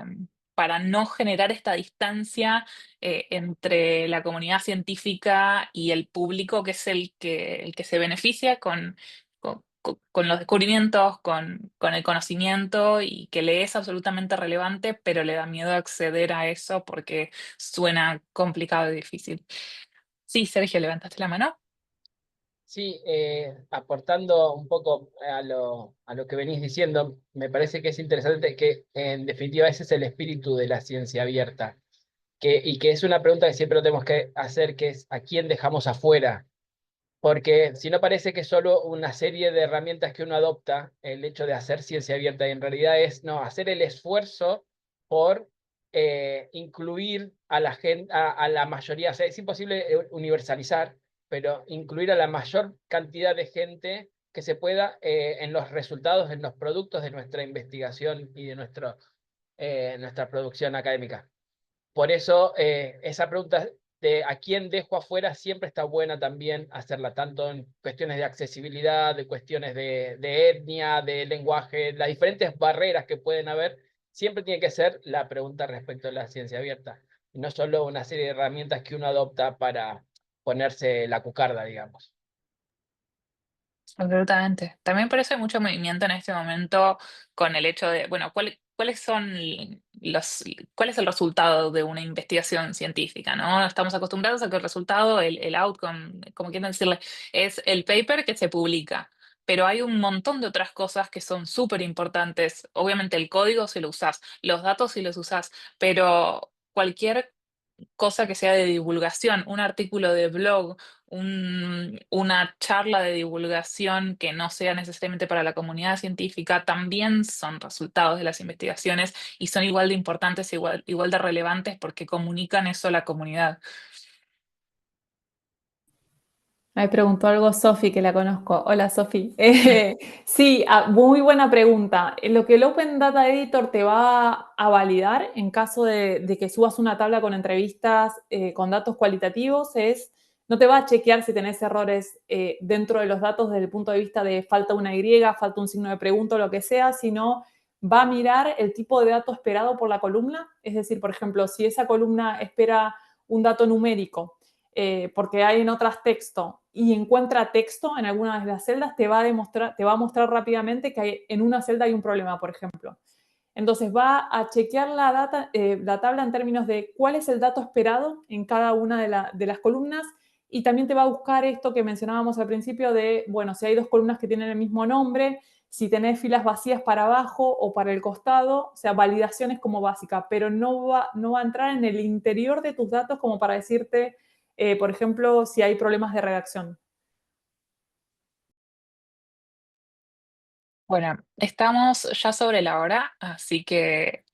para no generar esta distancia entre la comunidad científica y el público, que es el que se beneficia con los descubrimientos, con el conocimiento y que le es absolutamente relevante, pero le da miedo acceder a eso porque suena complicado y difícil. Sí, Sergio, levantaste la mano. Sí, aportando un poco a lo que venís diciendo, me parece que es interesante que en definitiva ese es el espíritu de la ciencia abierta, y que es una pregunta que siempre lo tenemos que hacer, que es ¿a quién dejamos afuera? Porque si no parece que es solo una serie de herramientas que uno adopta, el hecho de hacer ciencia abierta, y en realidad es no, hacer el esfuerzo por incluir a la gente, a la mayoría. O sea, es imposible universalizar, pero incluir a la mayor cantidad de gente que se pueda en los resultados, en los productos de nuestra investigación y de nuestra producción académica. Por eso, esa pregunta de a quién dejo afuera siempre está buena también hacerla, tanto en cuestiones de accesibilidad, de cuestiones de etnia, de lenguaje, las diferentes barreras que pueden haber, siempre tiene que ser la pregunta respecto a la ciencia abierta, y no solo una serie de herramientas que uno adopta para ponerse la cucarda, digamos. Absolutamente. También por eso hay mucho movimiento en este momento con el hecho de, bueno, ¿cuáles son cuál es el resultado de una investigación científica, ¿no? Estamos acostumbrados a que el resultado, el outcome, como quieran decirle, es el paper que se publica. Pero hay un montón de otras cosas que son súper importantes. Obviamente el código si lo usás, los datos si los usás, pero cualquier cosa que sea de divulgación, un artículo de blog, una charla de divulgación que no sea necesariamente para la comunidad científica, también son resultados de las investigaciones y son igual de importantes, igual de relevantes porque comunican eso a la comunidad. Me preguntó algo Sofi, que la conozco. Hola, Sofi. Sí, muy buena pregunta. Lo que el Open Data Editor te va a validar en caso de que subas una tabla con entrevistas con datos cualitativos es, no te va a chequear si tenés errores dentro de los datos desde el punto de vista de falta una Y, falta un signo de pregunta o lo que sea, sino va a mirar el tipo de dato esperado por la columna. Es decir, por ejemplo, si esa columna espera un dato numérico, porque hay en otras texto y encuentra texto en alguna de las celdas, te va a mostrar rápidamente que en una celda hay un problema, por ejemplo. Entonces va a chequear la tabla en términos de cuál es el dato esperado en cada una de las columnas, y también te va a buscar esto que mencionábamos al principio de, bueno, si hay dos columnas que tienen el mismo nombre, si tenés filas vacías para abajo o para el costado, o sea, validaciones como básica, pero no va a entrar en el interior de tus datos como para decirte por ejemplo, si hay problemas de redacción. Bueno, estamos ya sobre la hora, así que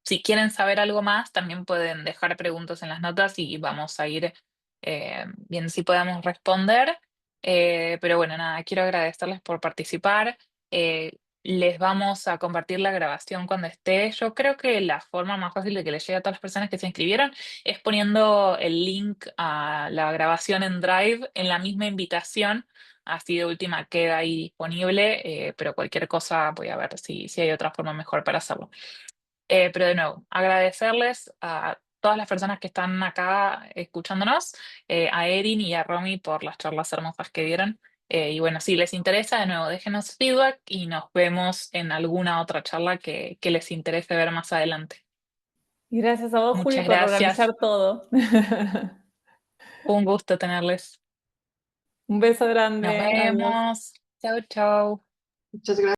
si quieren saber algo más, también pueden dejar preguntas en las notas y vamos a ir viendo si podemos responder. Pero bueno, nada, quiero agradecerles por participar. Les vamos a compartir la grabación cuando esté. Yo creo que la forma más fácil de que les llegue a todas las personas que se inscribieron es poniendo el link a la grabación en Drive en la misma invitación. Así de última queda ahí disponible, pero cualquier cosa voy a ver si hay otra forma mejor para hacerlo. Pero de nuevo, agradecerles a todas las personas que están acá escuchándonos, a Erin y a Romy por las charlas hermosas que dieron. Y bueno, si les interesa, de nuevo, déjenos feedback y nos vemos en alguna otra charla que les interese ver más adelante. Y gracias a vos, Juli, Muchas por gracias. organizar todo. Un gusto tenerles. Un beso Nos grande. Adiós. vemos. Chau, chau. Muchas gracias.